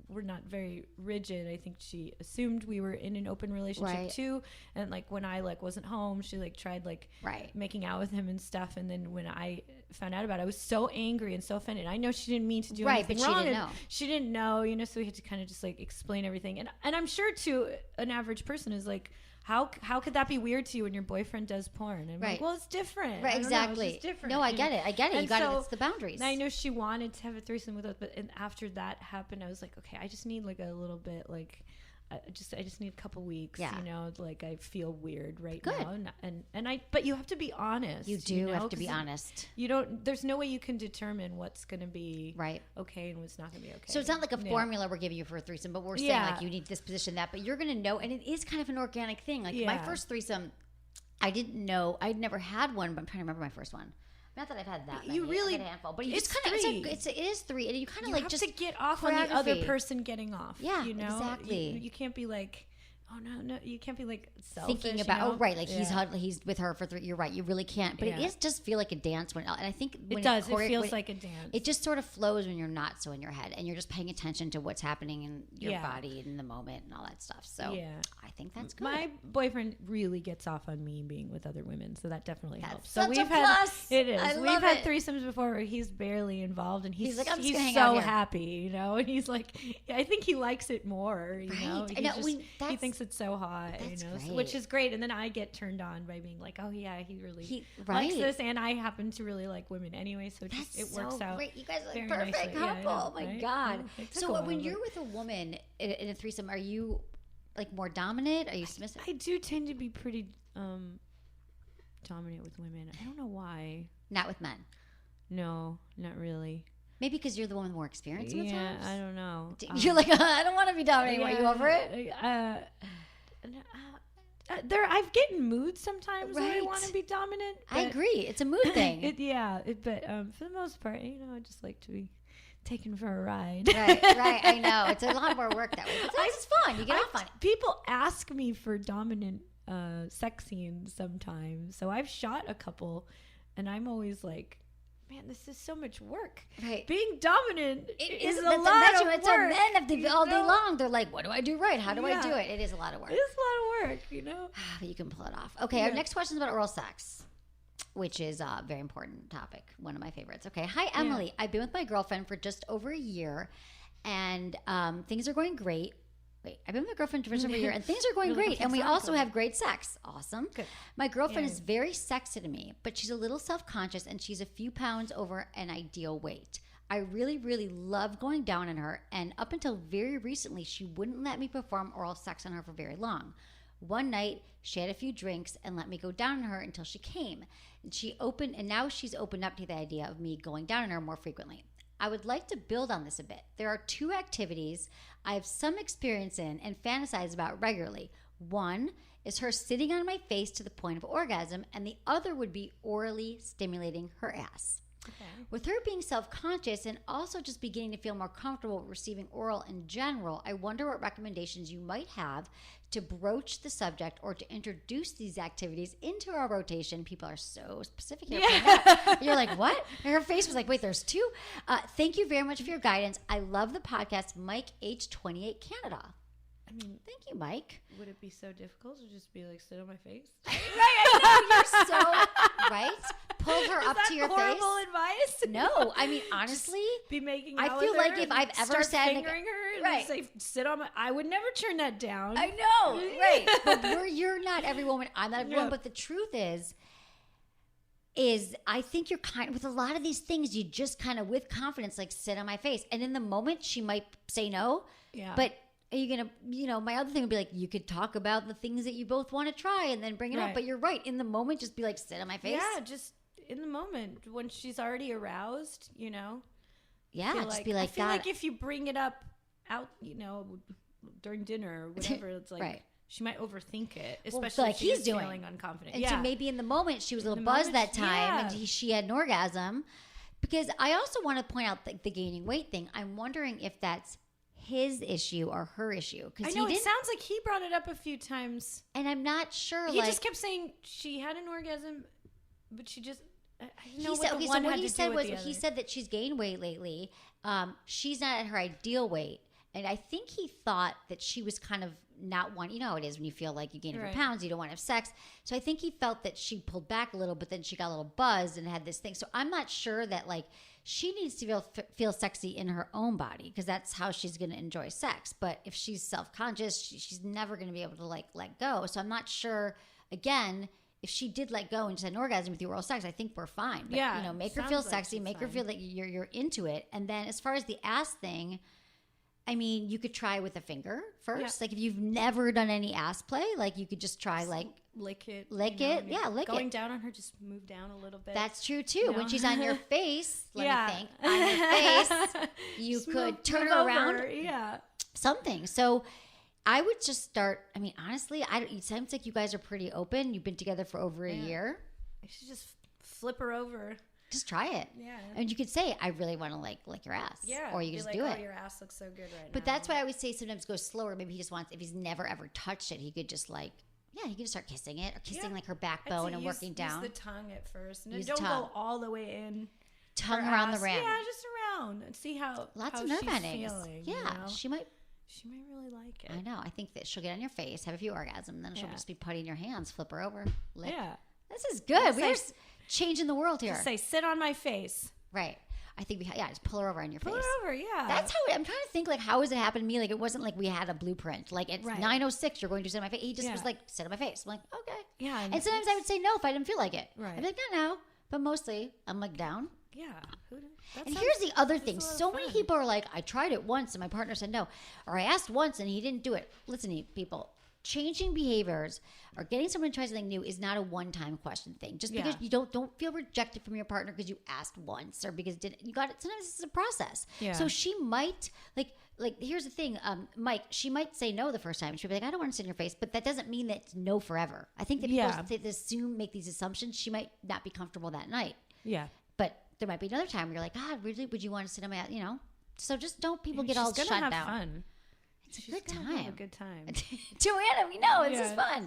[SPEAKER 8] we're not very rigid. I think she assumed we were in an open relationship too. And like when I like wasn't home, she like tried like making out with him and stuff. And then when I found out about it, I was so angry and so offended. I know she didn't mean to do anything wrong. She didn't know, you know, so we had to kind of just like explain everything. And I'm sure to an average person is like, how could that be weird to you when your boyfriend does porn? And I'm like, well, it's different.
[SPEAKER 1] Right, exactly.
[SPEAKER 8] It's different.
[SPEAKER 1] No, I get it. You got it. It's the boundaries.
[SPEAKER 8] I know she wanted to have a threesome with us, but after that happened, I was like, okay, I just need like a little bit, like, I just need a couple weeks. You know, like I feel weird now, but you have to be honest.
[SPEAKER 1] You have to be honest.
[SPEAKER 8] You don't. There's no way you can determine what's going to be okay and what's not going to be okay.
[SPEAKER 1] So it's not like a formula we're giving you for a threesome, but we're saying like you need this position, that. But you're going to know, and it is kind of an organic thing. Like my first threesome, I didn't know. I'd never had one, but I'm trying to remember my first one. Not that I've had that many. I've had a handful, but
[SPEAKER 8] it's
[SPEAKER 1] kind of it is three, and you kind of like
[SPEAKER 8] have
[SPEAKER 1] just
[SPEAKER 8] to get off on the other person getting off.
[SPEAKER 1] Yeah,
[SPEAKER 8] you know
[SPEAKER 1] exactly.
[SPEAKER 8] You can't be like, oh no, you can't be like selfish.
[SPEAKER 1] Thinking about like he's with her for 3. You're right, you really can't. But it is just feel like a dance and I think when
[SPEAKER 8] it feels like a dance.
[SPEAKER 1] It just sort of flows when you're not so in your head and you're just paying attention to what's happening in your body in the moment and all that stuff. So I think that's good.
[SPEAKER 8] My boyfriend really gets off on me being with other women, so that definitely helps.
[SPEAKER 1] So we've had
[SPEAKER 8] it is. We've had threesomes before where he's barely involved and he's like, he's so happy, you know, and he's like, I think he likes it more, you know. He thinks it's so hot, you know, which is great. And then I get turned on by being like, oh yeah, he really likes this, and I happen to really like women anyway, so it works out.
[SPEAKER 1] Great. You guys are like perfect couple. Oh my god. So when you're with a woman in a threesome, are you like more dominant? Are you submissive?
[SPEAKER 8] I do tend to be pretty dominant with women. I don't know why.
[SPEAKER 1] Not with men.
[SPEAKER 8] No, not really.
[SPEAKER 1] Maybe because you're the one with more experience.
[SPEAKER 8] Yeah, I don't know.
[SPEAKER 1] You're like, I don't want to be dominant anymore. You over it?
[SPEAKER 8] I've gotten moods sometimes where I want to be dominant.
[SPEAKER 1] I agree. It's a mood thing.
[SPEAKER 8] But for the most part, you know, I just like to be taken for a ride.
[SPEAKER 1] Right. I know. It's a lot more work that way. But it's fun. You get off on it.
[SPEAKER 8] People ask me for dominant sex scenes sometimes. So I've shot a couple, and I'm always like, man, this is so much work.
[SPEAKER 1] Right.
[SPEAKER 8] Being dominant is a lot of work.
[SPEAKER 1] So men have to all day long. They're like, what do I do right? How do I do it? It is a lot of work.
[SPEAKER 8] It is a lot of work, you know.
[SPEAKER 1] But you can pull it off. Okay, our next question is about oral sex, which is a very important topic. One of my favorites. Okay. Hi, Emily. I've been with my girlfriend for just over a year, and things are going great. I've been with my girlfriend for just over a year, and things are going great, and we also have great sex. Awesome. Good. My girlfriend is very sexy to me, but she's a little self-conscious, and she's a few pounds over an ideal weight. I really, really love going down on her, and up until very recently, she wouldn't let me perform oral sex on her for very long. One night, she had a few drinks and let me go down on her until she came. And now she's opened up to the idea of me going down on her more frequently. I would like to build on this a bit. There are 2 activities I have some experience in and fantasize about regularly. One is her sitting on my face to the point of orgasm, and the other would be orally stimulating her ass. Okay. With her being self-conscious and also just beginning to feel more comfortable receiving oral in general, I wonder what recommendations you might have to broach the subject or to introduce these activities into our rotation. People are so specific here. You're like, what? And her face was like, wait, there's 2? Thank you very much for your guidance. I love the podcast. Mike, age 28, Canada. I mean, thank you, Mike.
[SPEAKER 8] Would it be so difficult to just be like, sit on my face?
[SPEAKER 1] Right, I know. You're so right. Pull her up to your face.
[SPEAKER 8] Horrible advice?
[SPEAKER 1] No, I mean, honestly,
[SPEAKER 8] just be making out
[SPEAKER 1] I feel
[SPEAKER 8] with her
[SPEAKER 1] like if I've ever sat
[SPEAKER 8] fingering her and say, sit on my, I would never turn that down.
[SPEAKER 1] I know, right? But you're not every woman. I'm not every woman. But the truth is I think you're kind of, with a lot of these things, you just kind of with confidence like sit on my face, and in the moment she might say no. Yeah, but. Are you going to, my other thing would be like, you could talk about the things that you both want to try and then bring it up. But you're right. In the moment, just be like, sit on my face.
[SPEAKER 8] Yeah, just in the moment when she's already aroused, you know.
[SPEAKER 1] Yeah, just be like,
[SPEAKER 8] I feel like if you bring it up out, during dinner or whatever, it's like, she might overthink it, especially
[SPEAKER 1] like
[SPEAKER 8] if she's feeling unconfident.
[SPEAKER 1] And so maybe in the moment, she was a little buzzed that time and she had an orgasm. Because I also want to point out the gaining weight thing. I'm wondering if that's his issue or her issue.
[SPEAKER 8] I know, it sounds like he brought it up a few times.
[SPEAKER 1] And I'm not sure.
[SPEAKER 8] He just kept saying she had an orgasm, but she just...
[SPEAKER 1] He said that she's gained weight lately. She's not at her ideal weight. And I think he thought that she was kind of not wanting, you know how it is when you feel like you gain a few pounds, you don't want to have sex. So I think he felt that she pulled back a little, but then she got a little buzzed and had this thing. So I'm not sure that like she needs to feel sexy in her own body because that's how she's going to enjoy sex. But if she's self-conscious, she's never going to be able to like let go. So I'm not sure, again, if she did let go and just had an orgasm with you oral sex, I think we're fine. But, you know, make her feel sexy, make her feel that you're into it. And then as far as the ass thing, I mean, you could try with a finger first. Like if you've never done any ass play, like you could just try like
[SPEAKER 8] lick it.
[SPEAKER 1] Lick it.
[SPEAKER 8] Going down on her, just move down a little bit.
[SPEAKER 1] That's true too. You know? When she's on your face, let me think. On your face, you could turn her around.
[SPEAKER 8] Yeah.
[SPEAKER 1] Something. So I would just start. I mean, honestly, it sounds like you guys are pretty open. You've been together for over a year.
[SPEAKER 8] You should just flip her over.
[SPEAKER 1] Just try it.
[SPEAKER 8] Yeah.
[SPEAKER 1] And you could say, I really want to lick your ass.
[SPEAKER 8] Yeah.
[SPEAKER 1] Or you could just do it.
[SPEAKER 8] Oh, your ass looks so good right now.
[SPEAKER 1] But that's why I always say sometimes go slower. Maybe he just wants, if he's never ever touched it, he could just he could just start kissing it or kissing like her backbone and working down.
[SPEAKER 8] Use the tongue at first. And
[SPEAKER 1] Use
[SPEAKER 8] don't
[SPEAKER 1] tongue.
[SPEAKER 8] go all the way in.
[SPEAKER 1] Tongue around the rim.
[SPEAKER 8] Yeah, just around. And see how
[SPEAKER 1] Lots of nerve
[SPEAKER 8] she's
[SPEAKER 1] endings.
[SPEAKER 8] feeling.
[SPEAKER 1] Yeah.
[SPEAKER 8] You know?
[SPEAKER 1] She might
[SPEAKER 8] really like it.
[SPEAKER 1] I know. I think that she'll get on your face, have a few orgasms, and then she'll just be putting your hands, flip her over, lick.
[SPEAKER 8] Yeah.
[SPEAKER 1] This is good. We're changing the world here.
[SPEAKER 8] Just say, sit on my face.
[SPEAKER 1] Right. I think just pull her over on your face.
[SPEAKER 8] Pull her over, yeah.
[SPEAKER 1] That's how I'm trying to think, like, how has it happened to me? Like, it wasn't like we had a blueprint. Like, it's 9:06, you're going to sit on my face. He just was like, sit on my face. I'm like, okay.
[SPEAKER 8] Yeah.
[SPEAKER 1] And sometimes I would say no if I didn't feel like it.
[SPEAKER 8] Right.
[SPEAKER 1] I'd be like, no, no. But mostly, I'm like, down.
[SPEAKER 8] Yeah.
[SPEAKER 1] And here's the other thing. So many people are like, I tried it once and my partner said no. Or I asked once and he didn't do it. Listen to me, people. Changing behaviors or getting someone to try something new is not a one-time question thing. Just because you don't feel rejected from your partner because you asked once or because you got it. Sometimes it's a process. Yeah. So she might like here's the thing, Mike. She might say no the first time. She'll be like, I don't want to sit in your face, but that doesn't mean that it's no forever. I think that people make these assumptions. She might not be comfortable that night.
[SPEAKER 8] Yeah.
[SPEAKER 1] But there might be another time where you're like, God, really? Would you want to sit on my, So just don't people get all shut down.
[SPEAKER 8] Fun.
[SPEAKER 1] It's a good time.
[SPEAKER 8] Have a good time.
[SPEAKER 1] Joanna, we know it's just fun.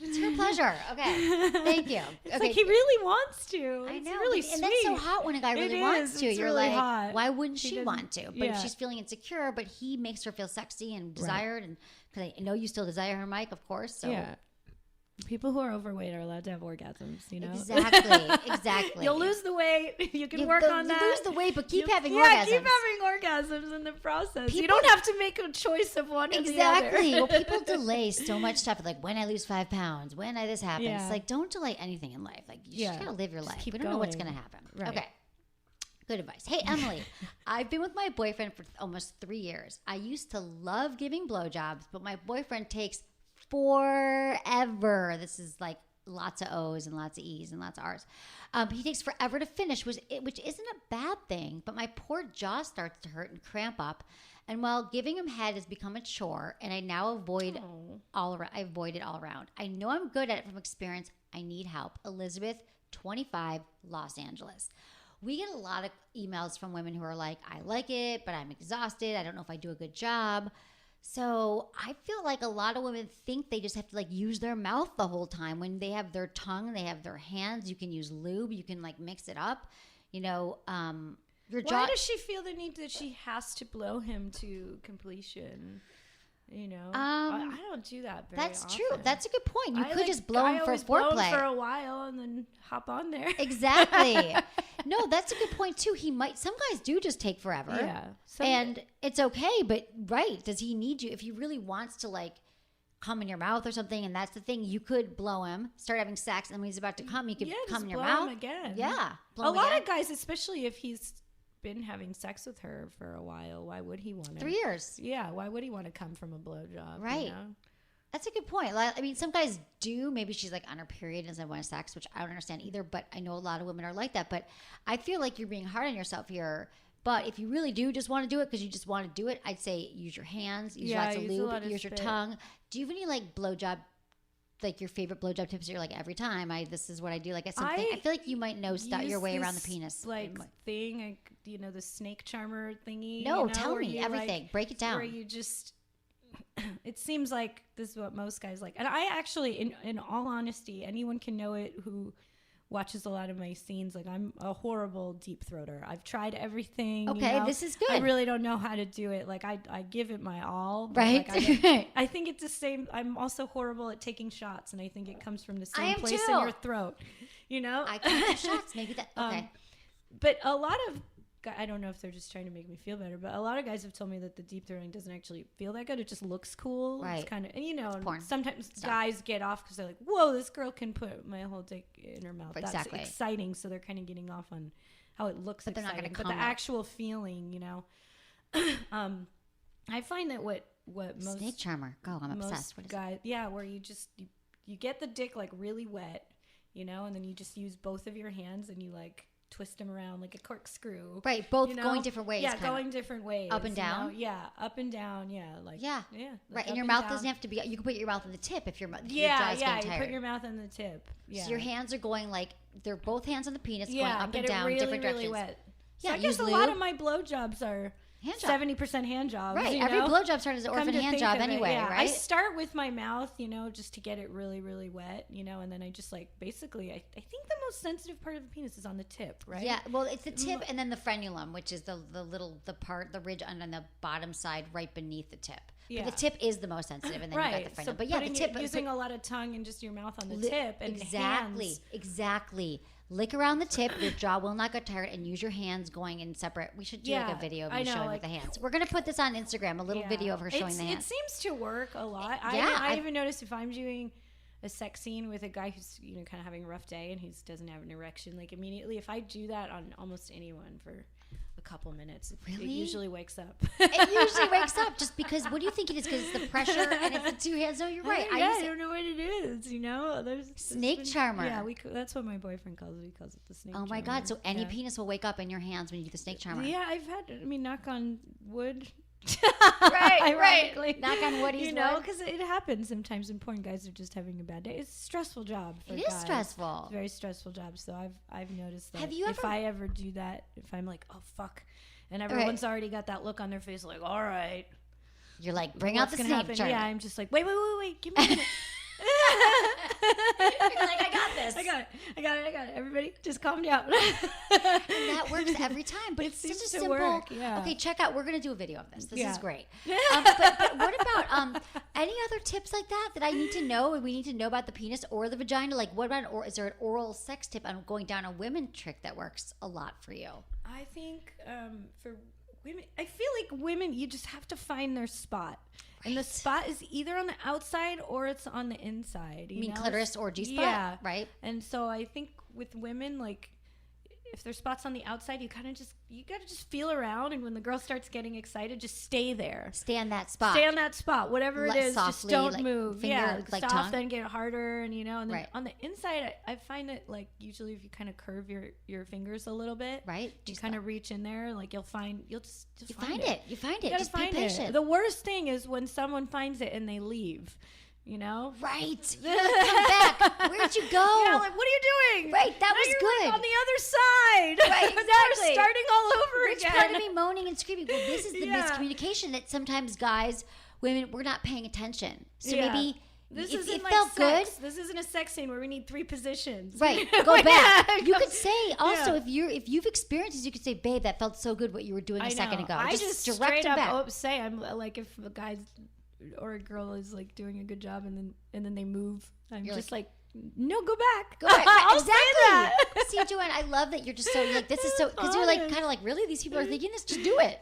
[SPEAKER 1] It's her pleasure. Okay, thank you.
[SPEAKER 8] It's like he really wants to.
[SPEAKER 1] I know,
[SPEAKER 8] it's really
[SPEAKER 1] and that's so hot when a guy really wants to.
[SPEAKER 8] It's
[SPEAKER 1] You're
[SPEAKER 8] really
[SPEAKER 1] like,
[SPEAKER 8] hot.
[SPEAKER 1] why wouldn't she want to? But
[SPEAKER 8] Yeah.
[SPEAKER 1] if she's feeling insecure, but he makes her feel sexy and desired, and because I know you still desire her, Mike, of course. So.
[SPEAKER 8] Yeah. People who are overweight are allowed to have orgasms, you know?
[SPEAKER 1] Exactly.
[SPEAKER 8] You'll lose the weight. You can work on that.
[SPEAKER 1] You lose the weight, but keep having orgasms.
[SPEAKER 8] Yeah, keep having orgasms in the process. You don't have to make a choice of one or the other.
[SPEAKER 1] Exactly. Well, people delay so much stuff. Like, when I lose 5 pounds, when this happens.
[SPEAKER 8] Yeah.
[SPEAKER 1] It's like, don't delay anything in life. Like, you just gotta live your life. We don't know what's gonna happen.
[SPEAKER 8] Right.
[SPEAKER 1] Okay. Good advice. Hey, Emily, I've been with my boyfriend for almost 3 years. I used to love giving blowjobs, but my boyfriend takes forever. This is like lots of O's and lots of E's and lots of R's. He takes forever to finish, which isn't a bad thing, but my poor jaw starts to hurt and cramp up. And while giving him head has become a chore, and I now avoid it all around. I know I'm good at it from experience. I need help. Elizabeth, 25, Los Angeles. We get a lot of emails from women who are like, I like it, but I'm exhausted. I don't know if I do a good job. So I feel like a lot of women think they just have to like use their mouth the whole time. When they have their tongue, they have their hands. You can use lube. You can like mix it up. Your jaw.
[SPEAKER 8] Why does she feel the need that she has to blow him to completion? You know, I don't do that very
[SPEAKER 1] That's
[SPEAKER 8] often.
[SPEAKER 1] true. That's a good point. You could just blow
[SPEAKER 8] I
[SPEAKER 1] him for
[SPEAKER 8] always blow
[SPEAKER 1] foreplay
[SPEAKER 8] him for a while and then hop on there.
[SPEAKER 1] Exactly. No, that's a good point too. Some guys do just take forever.
[SPEAKER 8] Yeah.
[SPEAKER 1] And it's okay, but does he need you? If he really wants to like come in your mouth or something, and that's the thing, you could blow him, start having sex, and when he's about to come, you could come in your mouth.
[SPEAKER 8] Him again.
[SPEAKER 1] Yeah.
[SPEAKER 8] A lot of guys, especially if he's been having sex with her for a while, why would he want to?
[SPEAKER 1] 3 years.
[SPEAKER 8] Yeah, why would he want to come from a blowjob?
[SPEAKER 1] Right.
[SPEAKER 8] You know?
[SPEAKER 1] That's a good point. I mean, some guys do. Maybe she's like on her period and doesn't want sex, which I don't understand either. But I know a lot of women are like that. But I feel like you're being hard on yourself here. But if you really do just want to do it because you just want to do it, I'd say use your hands, use lots of lube, use your tongue. Do you have any like blowjob, like your favorite blowjob tips? You're like, every time this is what I do. Like something. I feel like you might know your way around the penis.
[SPEAKER 8] Like thing, the snake charmer thingy.
[SPEAKER 1] No, tell me everything. Break it down.
[SPEAKER 8] Where you just. It seems like this is what most guys like, and I actually, in all honesty, anyone can know it who watches a lot of my scenes. Like, I'm a horrible deep throater. I've tried everything.
[SPEAKER 1] Okay, this is good.
[SPEAKER 8] I really don't know how to do it. Like, I give it my all.
[SPEAKER 1] Right.
[SPEAKER 8] Like, I think it's the same. I'm also horrible at taking shots, and I think it comes from the same place in your throat. You know?
[SPEAKER 1] I can take shots. Maybe that. Okay.
[SPEAKER 8] But a lot of, I don't know if they're just trying to make me feel better, but a lot of guys have told me that the deep throating doesn't actually feel that good. It just looks cool.
[SPEAKER 1] Right.
[SPEAKER 8] It's kind of, and you know,
[SPEAKER 1] porn.
[SPEAKER 8] sometimes guys get off because they're like, whoa, this girl can put my whole dick in her mouth.
[SPEAKER 1] Exactly.
[SPEAKER 8] That's exciting. So they're kind of getting off on how it looks
[SPEAKER 1] But they're not
[SPEAKER 8] exciting.
[SPEAKER 1] gonna
[SPEAKER 8] But the
[SPEAKER 1] comment.
[SPEAKER 8] actual feeling, you know, I find that what most
[SPEAKER 1] Snake charmer. Go. I'm
[SPEAKER 8] most
[SPEAKER 1] obsessed. What is
[SPEAKER 8] guys, yeah, where you just, you get the dick like really wet, you know, and then you just use both of your hands and you like twist them around like a corkscrew.
[SPEAKER 1] Right, both
[SPEAKER 8] you know?
[SPEAKER 1] going different ways.
[SPEAKER 8] Yeah,
[SPEAKER 1] kinda.
[SPEAKER 8] going different ways.
[SPEAKER 1] Up and down?
[SPEAKER 8] You know? Yeah, up and down. Yeah, like
[SPEAKER 1] Yeah.
[SPEAKER 8] like
[SPEAKER 1] Right, and
[SPEAKER 8] up
[SPEAKER 1] your mouth
[SPEAKER 8] down.
[SPEAKER 1] doesn't have to be. You can put your mouth on the tip if your jaw's
[SPEAKER 8] Yeah,
[SPEAKER 1] getting
[SPEAKER 8] you
[SPEAKER 1] tired.
[SPEAKER 8] put your mouth on the tip. Yeah,
[SPEAKER 1] So your hands are going like they're both hands on the penis, going
[SPEAKER 8] yeah,
[SPEAKER 1] up
[SPEAKER 8] get
[SPEAKER 1] and down,
[SPEAKER 8] it really,
[SPEAKER 1] different
[SPEAKER 8] really
[SPEAKER 1] directions.
[SPEAKER 8] wet. So
[SPEAKER 1] Yeah,
[SPEAKER 8] I guess
[SPEAKER 1] use
[SPEAKER 8] a lot
[SPEAKER 1] lube.
[SPEAKER 8] of my blowjobs are
[SPEAKER 1] Hand job.
[SPEAKER 8] 70% hand jobs.
[SPEAKER 1] Right,
[SPEAKER 8] you
[SPEAKER 1] every
[SPEAKER 8] know?
[SPEAKER 1] blowjob started as an
[SPEAKER 8] Come
[SPEAKER 1] orphan
[SPEAKER 8] to
[SPEAKER 1] hand
[SPEAKER 8] think
[SPEAKER 1] job
[SPEAKER 8] of it,
[SPEAKER 1] anyway,
[SPEAKER 8] yeah. I
[SPEAKER 1] right?
[SPEAKER 8] start with my mouth, you know, just to get it really, really wet, you know, and then I just like basically, I think the most sensitive part of the penis is on the tip, right?
[SPEAKER 1] Yeah, well, it's the tip and then the frenulum, which is the ridge on the bottom side right beneath the tip.
[SPEAKER 8] Yeah.
[SPEAKER 1] But the tip is the most sensitive, and then you got the frenulum.
[SPEAKER 8] So
[SPEAKER 1] but yeah, the
[SPEAKER 8] putting
[SPEAKER 1] tip.
[SPEAKER 8] using a lot of tongue and just your mouth on the tip and hands.
[SPEAKER 1] Exactly. Lick around the tip. Your jaw will not get tired, and use your hands going in separate. We should do like
[SPEAKER 8] Yeah,
[SPEAKER 1] a video of
[SPEAKER 8] I
[SPEAKER 1] you
[SPEAKER 8] know,
[SPEAKER 1] showing
[SPEAKER 8] like-
[SPEAKER 1] with the hands. We're gonna put this on Instagram. A little video of her showing the hands.
[SPEAKER 8] It seems to work a lot.
[SPEAKER 1] Yeah,
[SPEAKER 8] I even notice if I'm doing a sex scene with a guy who's, you know, kind of having a rough day and he doesn't have an erection, like immediately, if I do that on almost anyone for a couple minutes, it usually wakes up.
[SPEAKER 1] It usually wakes up just because. What do you think it is? Because it's the pressure and it's the two hands. No, you're right.
[SPEAKER 8] I don't know what it is. You know, there's
[SPEAKER 1] snake charmer.
[SPEAKER 8] Yeah, that's what my boyfriend calls it. He calls it the snake.
[SPEAKER 1] Oh my
[SPEAKER 8] charmer.
[SPEAKER 1] God! So any
[SPEAKER 8] Yeah.
[SPEAKER 1] penis will wake up in your hands when you do the snake charmer.
[SPEAKER 8] Yeah, I've had. I mean, knock on wood.
[SPEAKER 1] right.
[SPEAKER 8] Ironically.
[SPEAKER 1] Knock on wood.
[SPEAKER 8] You know, because it happens sometimes when porn guys are just having a bad day. It's a stressful job. For
[SPEAKER 1] It is
[SPEAKER 8] guys.
[SPEAKER 1] stressful.
[SPEAKER 8] It's a very stressful job. So I've noticed that.
[SPEAKER 1] Have you
[SPEAKER 8] if
[SPEAKER 1] ever-
[SPEAKER 8] I ever do that, if I'm like, oh fuck, and everyone's already got that look on their face, like, all right,
[SPEAKER 1] You're like, bring out
[SPEAKER 8] what's
[SPEAKER 1] the
[SPEAKER 8] gonna
[SPEAKER 1] snake
[SPEAKER 8] happen?
[SPEAKER 1] charmer.
[SPEAKER 8] Yeah, I'm just like, wait, give me a minute.
[SPEAKER 1] You're like, I got this.
[SPEAKER 8] I got it. Everybody, just calm down.
[SPEAKER 1] And that works every time. But
[SPEAKER 8] It
[SPEAKER 1] it's
[SPEAKER 8] seems
[SPEAKER 1] such a
[SPEAKER 8] to
[SPEAKER 1] simple.
[SPEAKER 8] work, yeah.
[SPEAKER 1] Okay, check out. We're gonna do a video of this. This
[SPEAKER 8] Yeah.
[SPEAKER 1] is great. But what about any other tips like that I need to know? And we need to know about the penis or the vagina. Like, what about is there an oral sex tip on going down a women trick that works a lot for you?
[SPEAKER 8] I think for women, I feel like women, you just have to find their spot. And the spot is either on the outside or it's on the inside. You
[SPEAKER 1] mean
[SPEAKER 8] know?
[SPEAKER 1] clitoris or G-spot?
[SPEAKER 8] Yeah.
[SPEAKER 1] Right?
[SPEAKER 8] And so I think with women, like, if there's spots on the outside, you gotta just feel around, and when the girl starts getting excited, just stay there.
[SPEAKER 1] Stay on that spot.
[SPEAKER 8] Stay on that spot, whatever it is.
[SPEAKER 1] Softly,
[SPEAKER 8] just don't
[SPEAKER 1] like
[SPEAKER 8] move.
[SPEAKER 1] finger,
[SPEAKER 8] Yeah,
[SPEAKER 1] like
[SPEAKER 8] soft,
[SPEAKER 1] tongue?
[SPEAKER 8] then get harder, and you know. And then
[SPEAKER 1] Right.
[SPEAKER 8] on the inside, I find that like usually if you kind of curve your fingers a little bit,
[SPEAKER 1] Right.
[SPEAKER 8] you kind of reach in there, like you'll find
[SPEAKER 1] You
[SPEAKER 8] find
[SPEAKER 1] find it. You find it.
[SPEAKER 8] You gotta
[SPEAKER 1] Just be
[SPEAKER 8] find
[SPEAKER 1] patient.
[SPEAKER 8] it. The worst thing is when someone finds it and they leave. You know?
[SPEAKER 1] Right. You come back. Where'd you go?
[SPEAKER 8] Yeah, like, what are you doing?
[SPEAKER 1] Right, that
[SPEAKER 8] Now
[SPEAKER 1] was
[SPEAKER 8] you're,
[SPEAKER 1] good.
[SPEAKER 8] Like, on the other side.
[SPEAKER 1] Right,
[SPEAKER 8] Now
[SPEAKER 1] exactly.
[SPEAKER 8] we're starting all over
[SPEAKER 1] Which
[SPEAKER 8] again.
[SPEAKER 1] part of me moaning and screaming? Well, this is the
[SPEAKER 8] Yeah.
[SPEAKER 1] miscommunication that sometimes guys, women, we're not paying attention. So
[SPEAKER 8] Yeah.
[SPEAKER 1] maybe
[SPEAKER 8] This
[SPEAKER 1] if
[SPEAKER 8] isn't
[SPEAKER 1] it
[SPEAKER 8] like
[SPEAKER 1] felt
[SPEAKER 8] sex.
[SPEAKER 1] good.
[SPEAKER 8] This isn't a sex scene where we need 3 positions.
[SPEAKER 1] Right, go back.
[SPEAKER 8] Yeah,
[SPEAKER 1] You could say also
[SPEAKER 8] Yeah.
[SPEAKER 1] if you've experienced this, you could say, "Babe, that felt so good what you were doing a second ago."
[SPEAKER 8] I just
[SPEAKER 1] direct
[SPEAKER 8] straight
[SPEAKER 1] them
[SPEAKER 8] up
[SPEAKER 1] back.
[SPEAKER 8] say I'm like if a guy or a girl is like doing a good job and then they move, I'm
[SPEAKER 1] You're
[SPEAKER 8] just like no, go back.
[SPEAKER 1] Go back.
[SPEAKER 8] I'll
[SPEAKER 1] exactly.
[SPEAKER 8] say that.
[SPEAKER 1] See, Joanne, I love that you're just so like this is so because you're like
[SPEAKER 8] Honest.
[SPEAKER 1] kind of like really these people are thinking this. Just do it.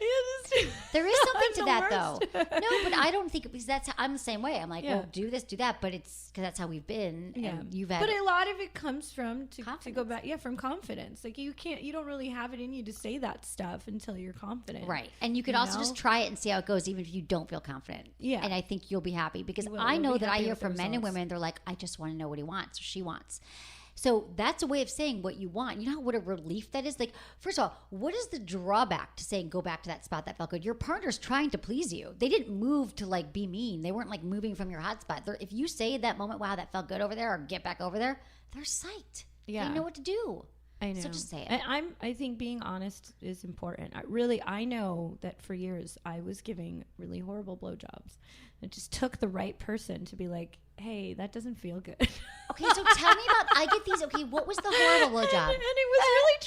[SPEAKER 1] There is something to
[SPEAKER 8] I'm
[SPEAKER 1] that
[SPEAKER 8] the
[SPEAKER 1] though.
[SPEAKER 8] worst.
[SPEAKER 1] No, but I don't think because that's I'm the same way. I'm like,
[SPEAKER 8] Yeah.
[SPEAKER 1] well, do this, do that, but it's because that's how we've been. And you've had
[SPEAKER 8] But a lot of it comes from to go
[SPEAKER 1] Confidence.
[SPEAKER 8] back, from confidence. Like you don't really have it in you to say that stuff until you're confident,
[SPEAKER 1] right, and you could
[SPEAKER 8] You
[SPEAKER 1] also
[SPEAKER 8] know?
[SPEAKER 1] just try it and see how it goes, even if you don't feel confident.
[SPEAKER 8] Yeah.
[SPEAKER 1] and I think you'll be happy because
[SPEAKER 8] You will.
[SPEAKER 1] I
[SPEAKER 8] You'll
[SPEAKER 1] know
[SPEAKER 8] be
[SPEAKER 1] that I
[SPEAKER 8] happy
[SPEAKER 1] hear
[SPEAKER 8] with the
[SPEAKER 1] from men and
[SPEAKER 8] results.
[SPEAKER 1] women. They're like, I just want to know what he wants or she wants. So that's a way of saying what you want. You know what a relief that is? Like, first of all, what is the drawback to saying go back to that spot that felt good? Your partner's trying to please you. They didn't move to like be mean. They weren't like moving from your hot spot. If you say at that moment, wow, that felt good over there, or get back over there, they're psyched.
[SPEAKER 8] Yeah.
[SPEAKER 1] They know what to do.
[SPEAKER 8] I know.
[SPEAKER 1] So just say it.
[SPEAKER 8] And I think being honest is important. I know that for years I was giving really horrible blowjobs. It just took the right person to be like, hey, that doesn't feel good.
[SPEAKER 1] Okay, so tell me about. I get these. Okay, what was the horrible blowjob?
[SPEAKER 8] And it was really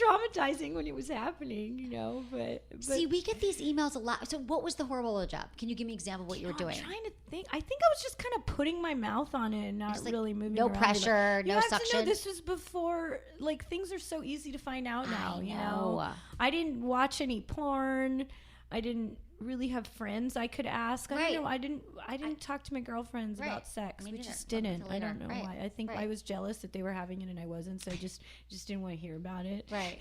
[SPEAKER 8] traumatizing when it was happening, But
[SPEAKER 1] See, we get these emails a lot. So, what was the horrible blowjob? Can you give me an example of what you were doing?
[SPEAKER 8] I'm trying to think. I think I was just kind of putting my mouth on it and not
[SPEAKER 1] Just, like,
[SPEAKER 8] really moving.
[SPEAKER 1] no
[SPEAKER 8] around
[SPEAKER 1] pressure,
[SPEAKER 8] it.
[SPEAKER 1] no
[SPEAKER 8] You have to
[SPEAKER 1] suction.
[SPEAKER 8] know this was before. Like things are so easy to find out now.
[SPEAKER 1] I
[SPEAKER 8] You
[SPEAKER 1] know.
[SPEAKER 8] know, I didn't watch any porn. I didn't really have friends I could ask.
[SPEAKER 1] Right.
[SPEAKER 8] I didn't talk to my girlfriends
[SPEAKER 1] Right.
[SPEAKER 8] about sex.
[SPEAKER 1] Me
[SPEAKER 8] We
[SPEAKER 1] neither.
[SPEAKER 8] just
[SPEAKER 1] Up
[SPEAKER 8] didn't.
[SPEAKER 1] until
[SPEAKER 8] I
[SPEAKER 1] later.
[SPEAKER 8] don't know
[SPEAKER 1] Right.
[SPEAKER 8] why. I think
[SPEAKER 1] Right.
[SPEAKER 8] I was jealous that they were having it and I wasn't, so I just didn't want to hear about it.
[SPEAKER 1] Right.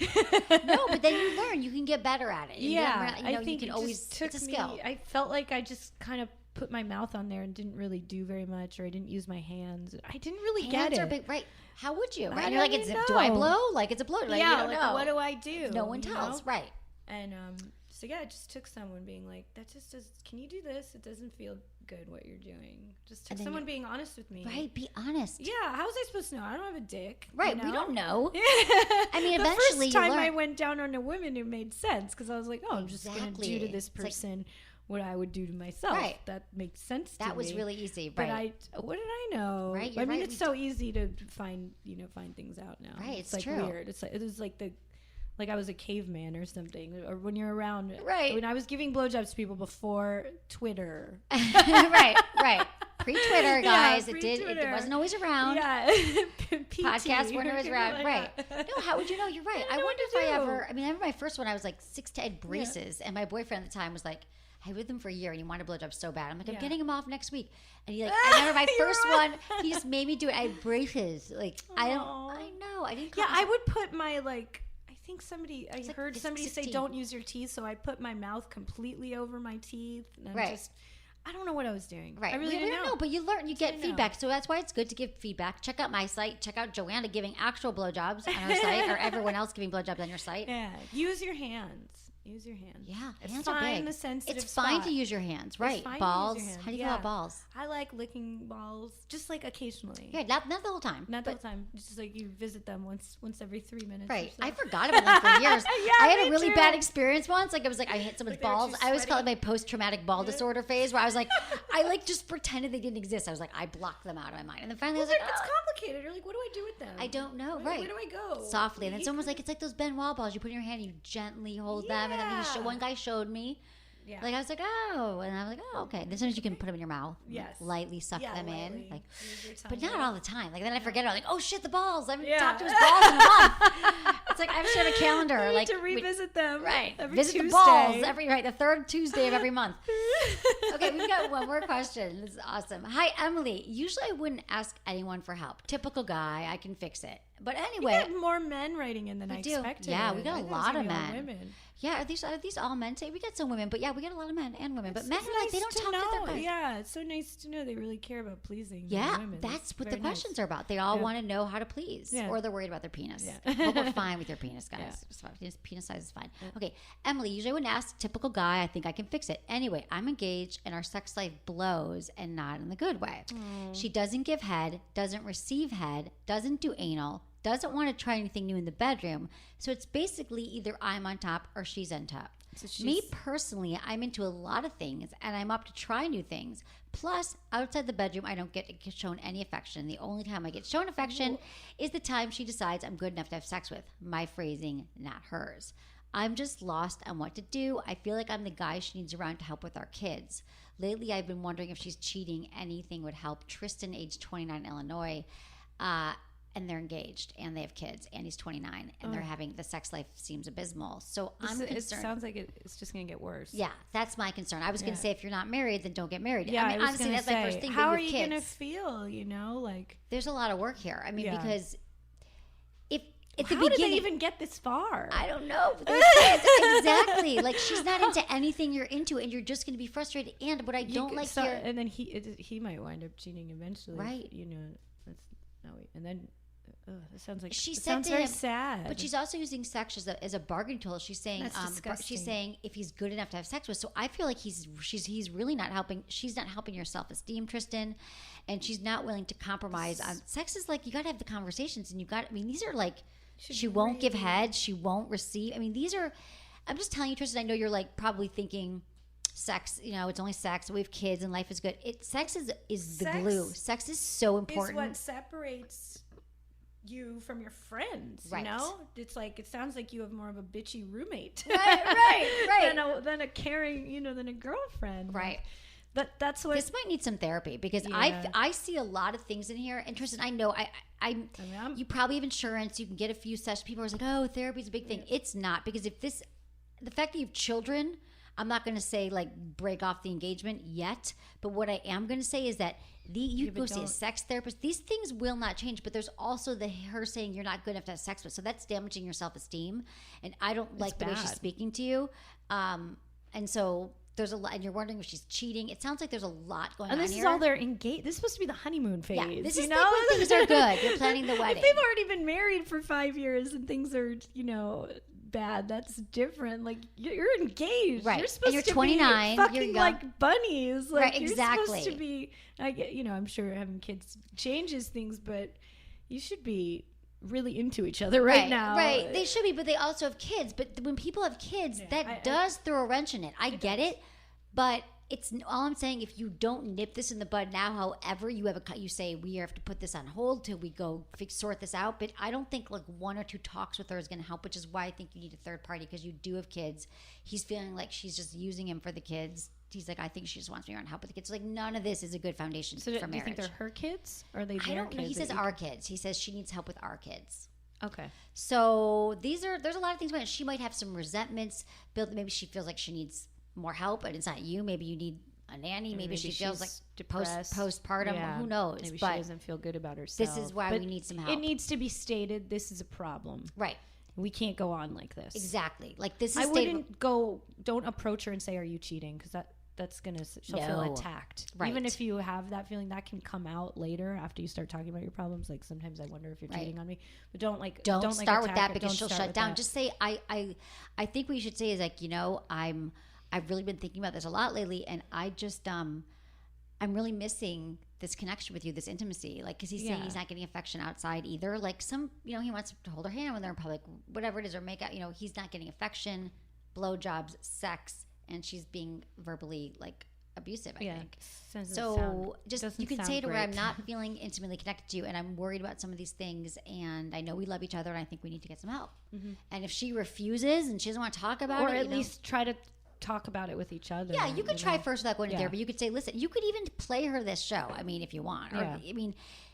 [SPEAKER 1] No, but then you learn. You can get better at it. You
[SPEAKER 8] Yeah,
[SPEAKER 1] get, you know,
[SPEAKER 8] I think
[SPEAKER 1] you can
[SPEAKER 8] it
[SPEAKER 1] always.
[SPEAKER 8] just took
[SPEAKER 1] It's a skill.
[SPEAKER 8] me. I felt like I just kind of put my mouth on there and didn't really do very much, or I didn't use my hands. I didn't really get
[SPEAKER 1] Hands
[SPEAKER 8] it.
[SPEAKER 1] are big, right? How would you?
[SPEAKER 8] I
[SPEAKER 1] Right? And you're like,
[SPEAKER 8] don't
[SPEAKER 1] it's
[SPEAKER 8] even
[SPEAKER 1] do I
[SPEAKER 8] know.
[SPEAKER 1] blow? Like it's a blow. Like,
[SPEAKER 8] yeah,
[SPEAKER 1] you don't
[SPEAKER 8] like,
[SPEAKER 1] know.
[SPEAKER 8] what do I do?
[SPEAKER 1] No one
[SPEAKER 8] you
[SPEAKER 1] tells.
[SPEAKER 8] know?
[SPEAKER 1] Right.
[SPEAKER 8] And so yeah, it just took someone being like, that just does. Can you do this? It doesn't feel good what you're doing. Just took
[SPEAKER 1] And then
[SPEAKER 8] someone being honest with me.
[SPEAKER 1] Right. Be honest.
[SPEAKER 8] Yeah. How was I supposed to know? I don't have a dick.
[SPEAKER 1] Right.
[SPEAKER 8] You
[SPEAKER 1] We
[SPEAKER 8] know?
[SPEAKER 1] don't know.
[SPEAKER 8] I
[SPEAKER 1] mean,
[SPEAKER 8] the
[SPEAKER 1] eventually
[SPEAKER 8] first
[SPEAKER 1] you
[SPEAKER 8] time
[SPEAKER 1] learn.
[SPEAKER 8] I went down on a woman, it made sense because I was like, oh, I'm just gonna
[SPEAKER 1] Exactly.
[SPEAKER 8] do to this
[SPEAKER 1] It's like-
[SPEAKER 8] person what I would do to myself.
[SPEAKER 1] Right.
[SPEAKER 8] That makes sense.
[SPEAKER 1] That
[SPEAKER 8] to
[SPEAKER 1] was
[SPEAKER 8] me.
[SPEAKER 1] really easy.
[SPEAKER 8] But
[SPEAKER 1] Right.
[SPEAKER 8] what did I know?
[SPEAKER 1] Right,
[SPEAKER 8] I
[SPEAKER 1] you're
[SPEAKER 8] mean,
[SPEAKER 1] right.
[SPEAKER 8] it's so easy to find things out now.
[SPEAKER 1] Right, it's
[SPEAKER 8] like
[SPEAKER 1] true.
[SPEAKER 8] weird. It's like it was like I was a caveman or something. Or when you're around,
[SPEAKER 1] Right.
[SPEAKER 8] When I was giving blowjobs to people before Twitter.
[SPEAKER 1] Right. Right. Pre-Twitter,
[SPEAKER 8] Yeah,
[SPEAKER 1] guys. It
[SPEAKER 8] pre-Twitter.
[SPEAKER 1] wasn't always around.
[SPEAKER 8] Yeah, PT,
[SPEAKER 1] Podcasts weren't always around.
[SPEAKER 8] like
[SPEAKER 1] Right.
[SPEAKER 8] that.
[SPEAKER 1] No, how would you know? You're right.
[SPEAKER 8] I
[SPEAKER 1] I
[SPEAKER 8] don't know
[SPEAKER 1] wonder
[SPEAKER 8] what
[SPEAKER 1] if
[SPEAKER 8] to
[SPEAKER 1] I
[SPEAKER 8] do.
[SPEAKER 1] ever. I mean, I remember my first one. I was like 6 to 8 braces, and my boyfriend at the time was like, I was with him for a year, and he wanted a blowjob so bad. I'm like, I'm
[SPEAKER 8] Yeah.
[SPEAKER 1] getting him off next week, and he like. I remember my
[SPEAKER 8] You're
[SPEAKER 1] first
[SPEAKER 8] right.
[SPEAKER 1] one. He just made me do it. I had braces. Like I don't.
[SPEAKER 8] Aw.
[SPEAKER 1] I know. I didn't.
[SPEAKER 8] Yeah,
[SPEAKER 1] call
[SPEAKER 8] I would put my I think somebody. I
[SPEAKER 1] like
[SPEAKER 8] heard somebody say
[SPEAKER 1] 16.
[SPEAKER 8] don't use your teeth, so I put my mouth completely over my teeth. And I'm
[SPEAKER 1] Right.
[SPEAKER 8] just, I don't know what I was doing.
[SPEAKER 1] Right.
[SPEAKER 8] I really
[SPEAKER 1] we
[SPEAKER 8] didn't
[SPEAKER 1] don't
[SPEAKER 8] know.
[SPEAKER 1] know, but you learn, you get
[SPEAKER 8] Didn't know.
[SPEAKER 1] feedback. So that's why it's good to give feedback. Check out my site. Check out Joanna giving actual blowjobs on her site, or everyone else giving blowjobs on your site.
[SPEAKER 8] Yeah, use your hands. Use your hands.
[SPEAKER 1] Yeah,
[SPEAKER 8] it's
[SPEAKER 1] hands
[SPEAKER 8] fine.
[SPEAKER 1] are big.
[SPEAKER 8] The sensitive
[SPEAKER 1] It's fine
[SPEAKER 8] spot.
[SPEAKER 1] to use your hands, right?
[SPEAKER 8] fine to use
[SPEAKER 1] Balls.
[SPEAKER 8] your hands,
[SPEAKER 1] How do you feel
[SPEAKER 8] yeah.
[SPEAKER 1] about balls?
[SPEAKER 8] I like licking balls, just like occasionally.
[SPEAKER 1] Yeah, not the whole time.
[SPEAKER 8] Not the
[SPEAKER 1] but-
[SPEAKER 8] whole time. Just like you visit them once every 3 minutes.
[SPEAKER 1] Right.
[SPEAKER 8] Or so.
[SPEAKER 1] I forgot about them for years.
[SPEAKER 8] Yeah,
[SPEAKER 1] I had a
[SPEAKER 8] me
[SPEAKER 1] really
[SPEAKER 8] too.
[SPEAKER 1] bad experience once. Like, it was like I hit someone's
[SPEAKER 8] Like they were
[SPEAKER 1] balls.
[SPEAKER 8] too
[SPEAKER 1] I always call it
[SPEAKER 8] sweaty?
[SPEAKER 1] my post-traumatic ball disorder phase, where I was like, I like just pretended they didn't exist. I was like, I blocked them out of my mind. And then finally I was like,
[SPEAKER 8] it's
[SPEAKER 1] oh,
[SPEAKER 8] complicated. You're like, what do I do with them?
[SPEAKER 1] I don't know.
[SPEAKER 8] Where,
[SPEAKER 1] Right.
[SPEAKER 8] Where do I go?
[SPEAKER 1] Softly. And then
[SPEAKER 8] You
[SPEAKER 1] someone was
[SPEAKER 8] could-
[SPEAKER 1] like, it's like those Benoit balls. You put in your hand, you gently hold them. And then
[SPEAKER 8] Yeah.
[SPEAKER 1] one guy showed me.
[SPEAKER 8] Yeah.
[SPEAKER 1] Like, I was like, oh. And I was like, oh, okay. Then sometimes you can put them in your mouth.
[SPEAKER 8] Yes.
[SPEAKER 1] Lightly suck
[SPEAKER 8] Yeah,
[SPEAKER 1] them
[SPEAKER 8] lightly.
[SPEAKER 1] in. Like,
[SPEAKER 8] Use your tongue
[SPEAKER 1] but not
[SPEAKER 8] out.
[SPEAKER 1] all the time. Like, then I forget it. I'm like, oh, shit, the balls. I haven't
[SPEAKER 8] Yeah.
[SPEAKER 1] talked to his balls in a month. It's like, I have to have a calendar.
[SPEAKER 8] I need
[SPEAKER 1] like,
[SPEAKER 8] to revisit them.
[SPEAKER 1] Right.
[SPEAKER 8] Every
[SPEAKER 1] Visit
[SPEAKER 8] Tuesday.
[SPEAKER 1] the balls the third Tuesday of every month. Okay, we've got one more question. This is awesome. Hi, Emily. Usually I wouldn't ask anyone for help. Typical guy, I can fix it. But
[SPEAKER 8] We
[SPEAKER 1] anyway,
[SPEAKER 8] got more men writing in than I
[SPEAKER 1] do.
[SPEAKER 8] expected.
[SPEAKER 1] Yeah, we got
[SPEAKER 8] I
[SPEAKER 1] a
[SPEAKER 8] thought it was
[SPEAKER 1] lot of
[SPEAKER 8] gonna be all
[SPEAKER 1] men.
[SPEAKER 8] Women.
[SPEAKER 1] yeah, are these all men? Say we got some women, but yeah, we got a lot of men and women. But men
[SPEAKER 8] It's
[SPEAKER 1] are like, they
[SPEAKER 8] nice
[SPEAKER 1] don't talk
[SPEAKER 8] know.
[SPEAKER 1] to their guys.
[SPEAKER 8] Yeah, it's so nice to know they really care about pleasing their
[SPEAKER 1] Yeah,
[SPEAKER 8] women.
[SPEAKER 1] that's what the
[SPEAKER 8] very nice.
[SPEAKER 1] questions are about. They all
[SPEAKER 8] Yeah.
[SPEAKER 1] want to know how to please,
[SPEAKER 8] Yeah.
[SPEAKER 1] or they're worried about their penis.
[SPEAKER 8] Yeah.
[SPEAKER 1] But we're fine with your penis, guys.
[SPEAKER 8] Yeah.
[SPEAKER 1] It's fine. Penis size is fine. Okay, Emily. Usually, I wouldn't ask. Typical guy. I think I can fix it. Anyway, I'm engaged, and our sex life blows, and not in the good way. She doesn't give head, doesn't receive head, doesn't do anal, doesn't want to try anything new in the bedroom. So it's basically either I'm on top or she's on top.
[SPEAKER 8] So
[SPEAKER 1] Me personally, I'm into a lot of things and I'm up to try new things. Plus, outside the bedroom, I don't get shown any affection. The only time I get shown affection is the time she decides I'm good enough to have sex with. My phrasing, not hers. I'm just lost on what to do. I feel like I'm the guy she needs around to help with our kids. Lately, I've been wondering if she's cheating. Anything would help. Tristan, age 29, Illinois. And they're engaged and they have kids and he's 29 and they're having the sex life seems abysmal. So I'm
[SPEAKER 8] It
[SPEAKER 1] concerned.
[SPEAKER 8] sounds like it's just going to get worse.
[SPEAKER 1] Yeah, that's my concern. I was going to say if you're not married, then don't get married.
[SPEAKER 8] Yeah,
[SPEAKER 1] I mean,
[SPEAKER 8] was
[SPEAKER 1] honestly,
[SPEAKER 8] gonna
[SPEAKER 1] that's
[SPEAKER 8] say,
[SPEAKER 1] my first thing.
[SPEAKER 8] How
[SPEAKER 1] but
[SPEAKER 8] are
[SPEAKER 1] with
[SPEAKER 8] you going to
[SPEAKER 1] kids,
[SPEAKER 8] feel? You know, like
[SPEAKER 1] there's a lot of work here. I mean,
[SPEAKER 8] Yeah.
[SPEAKER 1] because if at the
[SPEAKER 8] how did
[SPEAKER 1] beginning,
[SPEAKER 8] they even get this far?
[SPEAKER 1] I don't know. But there's kids. Exactly. Like she's not into anything you're into, and you're just going to be frustrated. And what I don't like here,
[SPEAKER 8] and then he might wind up cheating eventually.
[SPEAKER 1] Right.
[SPEAKER 8] You know, that's no. And then it sounds like
[SPEAKER 1] she
[SPEAKER 8] it
[SPEAKER 1] said
[SPEAKER 8] sounds
[SPEAKER 1] to
[SPEAKER 8] very
[SPEAKER 1] him,
[SPEAKER 8] sad.
[SPEAKER 1] but she's also using sex as a bargaining tool. She's saying,
[SPEAKER 8] That's disgusting.
[SPEAKER 1] she's saying if he's good enough to have sex with. So I feel like he's really not helping. She's not helping your self esteem, Tristan, and she's not willing to compromise on sex. Is like you got to have the conversations, and you got. I mean, these are like she won't give head, she won't receive. I mean, these are. I'm just telling you, Tristan. I know you're like probably thinking. sex, it's only sex. We have kids and life is good. Sex is the
[SPEAKER 8] Sex
[SPEAKER 1] glue. Sex is so important.
[SPEAKER 8] Is what separates you from your friends,
[SPEAKER 1] Right.
[SPEAKER 8] It's like, it sounds like you have more of a bitchy roommate.
[SPEAKER 1] Right.
[SPEAKER 8] than a caring, than a girlfriend.
[SPEAKER 1] Right.
[SPEAKER 8] That's what...
[SPEAKER 1] This might need some therapy because
[SPEAKER 8] Yeah.
[SPEAKER 1] I see a lot of things in here. And Tristan, I know you probably have insurance. You can get a few sessions. People are like, oh, therapy is a big thing. Yeah. It's not, because the fact that you have children, I'm not going to say like break off the engagement yet, but what I am going to say is that you go see a sex therapist. These things will not change, but there's also her saying you're not good enough to have sex with. So that's damaging your self-esteem, and I don't like the way she's speaking to you. And so there's a lot, and you're wondering if she's cheating. It sounds like there's a lot going on here.
[SPEAKER 8] And this is all they're engaged. This is supposed to be the honeymoon phase.
[SPEAKER 1] Yeah, this is like when things are good. You're planning the wedding.
[SPEAKER 8] If they've already been married for 5 years and things are, bad, that's different. Like, you're engaged,
[SPEAKER 1] right?
[SPEAKER 8] You're supposed
[SPEAKER 1] you're
[SPEAKER 8] to
[SPEAKER 1] 29,
[SPEAKER 8] be fucking
[SPEAKER 1] you're young.
[SPEAKER 8] like bunnies, like,
[SPEAKER 1] right? Exactly.
[SPEAKER 8] You're supposed to be. I get, I'm sure having kids changes things, but you should be really into each other right now.
[SPEAKER 1] Right, they should be, but they also have kids. But when people have kids, that does throw a wrench in it. I get it, but it's all I'm saying. If you don't nip this in the bud now, however, you say we have to put this on hold till we go sort this out. But I don't think like 1 or 2 talks with her is going to help, which is why I think you need a third party, because you do have kids. He's feeling like she's just using him for the kids. He's like, I think she just wants me around to help with the kids. So like, none of this is a good foundation for marriage.
[SPEAKER 8] Do you think they're her kids? Or are they their
[SPEAKER 1] I don't know.
[SPEAKER 8] kids?
[SPEAKER 1] He says our kids. He says she needs help with our kids.
[SPEAKER 8] Okay.
[SPEAKER 1] So there's a lot of things about it. She might have some resentments built. Maybe she feels like she needs more help, and it's not you. Maybe you need a nanny. Maybe she feels like
[SPEAKER 8] depressed,
[SPEAKER 1] postpartum.
[SPEAKER 8] Yeah.
[SPEAKER 1] Who knows?
[SPEAKER 8] Maybe
[SPEAKER 1] but
[SPEAKER 8] she doesn't feel good about herself.
[SPEAKER 1] This is why we need some help.
[SPEAKER 8] It needs to be stated. This is a problem.
[SPEAKER 1] Right.
[SPEAKER 8] We can't go on like this.
[SPEAKER 1] Exactly. Like this is.
[SPEAKER 8] I wouldn't go. Don't approach her and say, "Are you cheating?" Because she'll feel attacked.
[SPEAKER 1] Right.
[SPEAKER 8] Even if you have that feeling, that can come out later after you start talking about your problems. Like, sometimes I wonder if you're cheating on me, but don't
[SPEAKER 1] start with that, because she'll shut down. Just say, I think what you should say is like, I've really been thinking about this a lot lately, and I just I'm really missing this connection with you, this intimacy. Like, because he's saying he's not getting affection outside either. Like he wants to hold her hand when they're in public, whatever it is, or make out. He's not getting affection, blowjobs, sex, and she's being verbally like abusive. I think so. You can say to her, I'm not feeling intimately connected to you, and I'm worried about some of these things, and I know we love each other, and I think we need to get some help. Mm-hmm. And if she refuses and she doesn't want to talk about it,
[SPEAKER 8] or at least try to talk about it with each other.
[SPEAKER 1] Yeah, you could try first without going to therapy. You could say, listen, you could even play her this show. I mean, if you want. Or,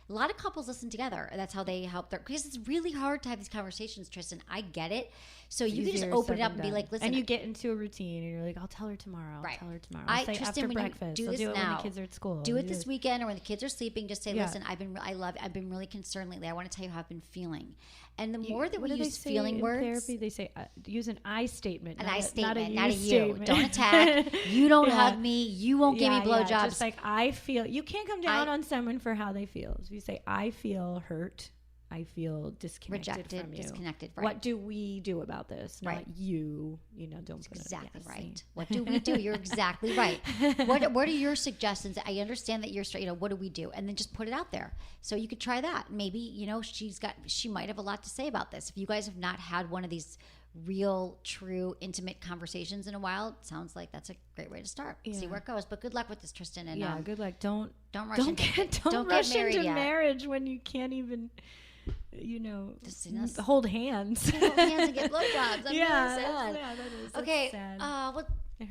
[SPEAKER 1] a lot of couples listen together. That's how they help because it's really hard to have these conversations, Tristan. I get it. So you can just open it up and be like, listen.
[SPEAKER 8] And you get into a routine and you're like, I'll tell her tomorrow.
[SPEAKER 1] Right.
[SPEAKER 8] I'll tell her tomorrow. I'll say
[SPEAKER 1] Tristan,
[SPEAKER 8] after
[SPEAKER 1] when
[SPEAKER 8] breakfast.
[SPEAKER 1] You do this
[SPEAKER 8] I'll do it
[SPEAKER 1] now.
[SPEAKER 8] when the kids are at school.
[SPEAKER 1] Do it this weekend or when the kids are sleeping. Just say, listen, I've been really concerned lately. I want to tell you how I've been feeling. And the more that we use feeling words.
[SPEAKER 8] In therapy, they say use an I statement.
[SPEAKER 1] An I statement,
[SPEAKER 8] not a
[SPEAKER 1] you.
[SPEAKER 8] Statement.
[SPEAKER 1] Don't attack. You don't hug me. You won't give me blowjobs.
[SPEAKER 8] Just like, I feel. You can't come down on someone for how they feel. If you say, I feel hurt. I feel disconnected
[SPEAKER 1] Rejected,
[SPEAKER 8] from you.
[SPEAKER 1] Disconnected. Right.
[SPEAKER 8] What do we do about this? Not you. Don't put
[SPEAKER 1] exactly
[SPEAKER 8] it.
[SPEAKER 1] Right. What do we do? You're exactly right. What are your suggestions? I understand that you're straight. What do we do? And then just put it out there. So you could try that. Maybe she might have a lot to say about this. If you guys have not had one of these real, true, intimate conversations in a while, it sounds like that's a great way to start. Yeah. See where it goes. But good luck with this, Tristan. And
[SPEAKER 8] good luck. Don't
[SPEAKER 1] rush
[SPEAKER 8] into marriage when you can't even. Hold hands.
[SPEAKER 1] Hold hands and get blowjobs. I'm really sad.
[SPEAKER 8] That is.
[SPEAKER 1] Okay.
[SPEAKER 8] Sad.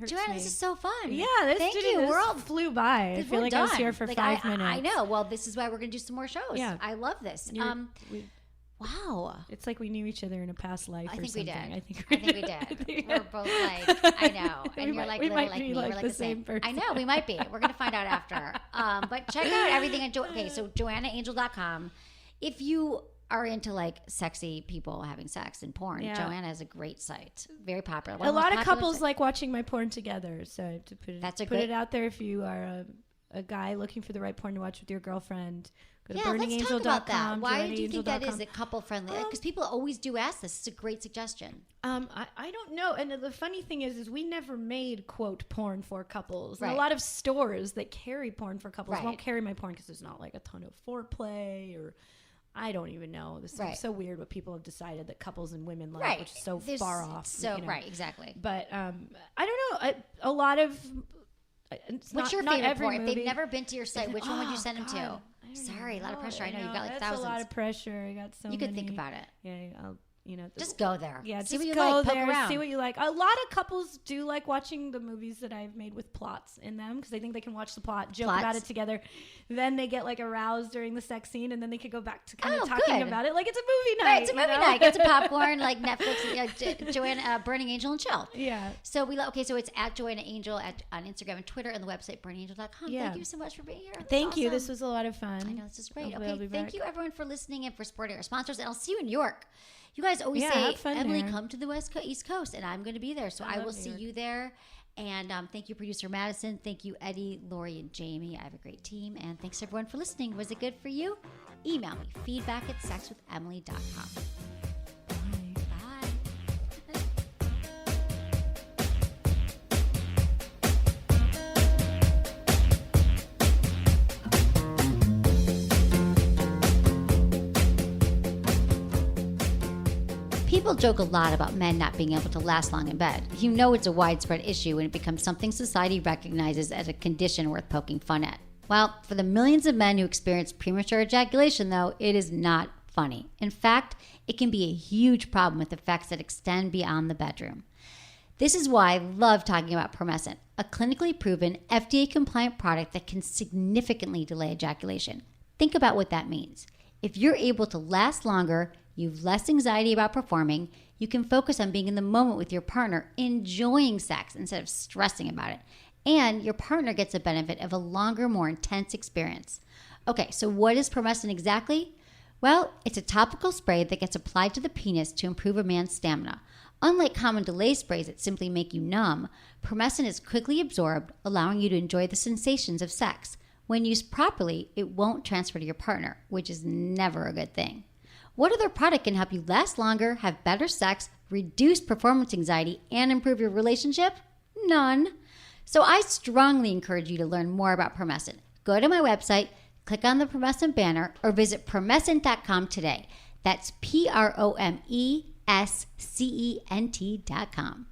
[SPEAKER 1] Joanna, this is so fun.
[SPEAKER 8] Yeah,
[SPEAKER 1] thank you.
[SPEAKER 8] We're all flew by. I feel like I was here for 5 minutes.
[SPEAKER 1] I know. Well, this is why we're going to do some more shows.
[SPEAKER 8] Yeah.
[SPEAKER 1] I love this. Wow.
[SPEAKER 8] It's like we knew each other in a past life.
[SPEAKER 1] I think we did.
[SPEAKER 8] I think we
[SPEAKER 1] did. We're both like, I know. And you're like,
[SPEAKER 8] we
[SPEAKER 1] little
[SPEAKER 8] might
[SPEAKER 1] like
[SPEAKER 8] be
[SPEAKER 1] me.
[SPEAKER 8] like
[SPEAKER 1] We're like
[SPEAKER 8] the same person.
[SPEAKER 1] I know. We might be. We're going to find out after. But check out everything at so joannaangel.com. If you are into like sexy people having sex and porn, Joanna has a great site. Very popular.
[SPEAKER 8] A lot of couples like watching my porn together. So to put it out there, if you are a guy looking for the right porn to watch with your girlfriend, go to
[SPEAKER 1] burningangel.com. Let's talk about that. Why do you think that is couple friendly? Because people always do ask this. It's a great suggestion.
[SPEAKER 8] I don't know. And the funny thing is we never made quote porn for couples.
[SPEAKER 1] Right.
[SPEAKER 8] And a lot of stores that carry porn for couples won't carry my porn because there's not like a ton of foreplay or I don't even know. This
[SPEAKER 1] Right.
[SPEAKER 8] is so weird what people have decided that couples and women love,
[SPEAKER 1] Right.
[SPEAKER 8] which is so
[SPEAKER 1] There's-
[SPEAKER 8] far off.
[SPEAKER 1] So
[SPEAKER 8] you know.
[SPEAKER 1] right, exactly.
[SPEAKER 8] But I don't know. A lot of
[SPEAKER 1] What's your
[SPEAKER 8] not
[SPEAKER 1] favorite
[SPEAKER 8] every
[SPEAKER 1] porn? If
[SPEAKER 8] movie.
[SPEAKER 1] they've never been to your site, which one would you
[SPEAKER 8] Oh,
[SPEAKER 1] send them to?
[SPEAKER 8] God. I don't
[SPEAKER 1] Sorry, a lot of
[SPEAKER 8] know.
[SPEAKER 1] pressure. I know you've got like
[SPEAKER 8] that's
[SPEAKER 1] thousands.
[SPEAKER 8] a lot of pressure. I got so
[SPEAKER 1] You
[SPEAKER 8] many.
[SPEAKER 1] could think about it.
[SPEAKER 8] Yeah, I'll,
[SPEAKER 1] Just go there.
[SPEAKER 8] Yeah,
[SPEAKER 1] see
[SPEAKER 8] just
[SPEAKER 1] what you
[SPEAKER 8] go
[SPEAKER 1] like. Poke
[SPEAKER 8] there,
[SPEAKER 1] around.
[SPEAKER 8] see what you like. A lot of couples do like watching the movies that I've made with plots in them because they think they can watch the plot, joke
[SPEAKER 1] Plots?
[SPEAKER 8] about it together. Then they get like aroused during the sex scene, and then they could go back to kind
[SPEAKER 1] Oh,
[SPEAKER 8] of talking
[SPEAKER 1] good.
[SPEAKER 8] about it like it's a movie night.
[SPEAKER 1] Right, it's a movie night. Get some popcorn, like Netflix, Joanna, Burning Angel and chill.
[SPEAKER 8] Yeah.
[SPEAKER 1] So so it's at Joanna Angel on Instagram and Twitter, and the website burningangel.com.
[SPEAKER 8] Yeah.
[SPEAKER 1] Thank you so much for being here. That's
[SPEAKER 8] Thank you.
[SPEAKER 1] awesome.
[SPEAKER 8] This was a lot of fun.
[SPEAKER 1] I know, this is great.
[SPEAKER 8] Hopefully I'll
[SPEAKER 1] Okay,
[SPEAKER 8] be
[SPEAKER 1] thank
[SPEAKER 8] back.
[SPEAKER 1] you everyone for listening and for supporting our sponsors, and I'll see you in New York. You guys always
[SPEAKER 8] Yeah,
[SPEAKER 1] say,
[SPEAKER 8] have fun
[SPEAKER 1] Emily,
[SPEAKER 8] there.
[SPEAKER 1] come to the East Coast, and I'm going to be there. So I
[SPEAKER 8] love
[SPEAKER 1] will
[SPEAKER 8] New
[SPEAKER 1] see
[SPEAKER 8] York.
[SPEAKER 1] you there. And thank you, producer Madison. Thank you, Eddie, Lori, and Jamie. I have a great team. And thanks, everyone, for listening. Was it good for you? Email me, feedback@sexwithemily.com. Bye. People joke a lot about men not being able to last long in bed. You know it's a widespread issue when it becomes something society recognizes as a condition worth poking fun at. Well, for the millions of men who experience premature ejaculation, though, it is not funny. In fact, it can be a huge problem with effects that extend beyond the bedroom. This is why I love talking about Promescent, a clinically proven, FDA-compliant product that can significantly delay ejaculation. Think about what that means. If you're able to last longer, you have less anxiety about performing, you can focus on being in the moment with your partner, enjoying sex instead of stressing about it. And your partner gets the benefit of a longer, more intense experience. Okay, so what is Promescent exactly? Well, it's a topical spray that gets applied to the penis to improve a man's stamina. Unlike common delay sprays that simply make you numb, Promescent is quickly absorbed, allowing you to enjoy the sensations of sex. When used properly, it won't transfer to your partner, which is never a good thing. What other product can help you last longer, have better sex, reduce performance anxiety, and improve your relationship? None. So I strongly encourage you to learn more about Promescent. Go to my website, click on the Promescent banner, or visit promescent.com today. That's PROMESCENT.com.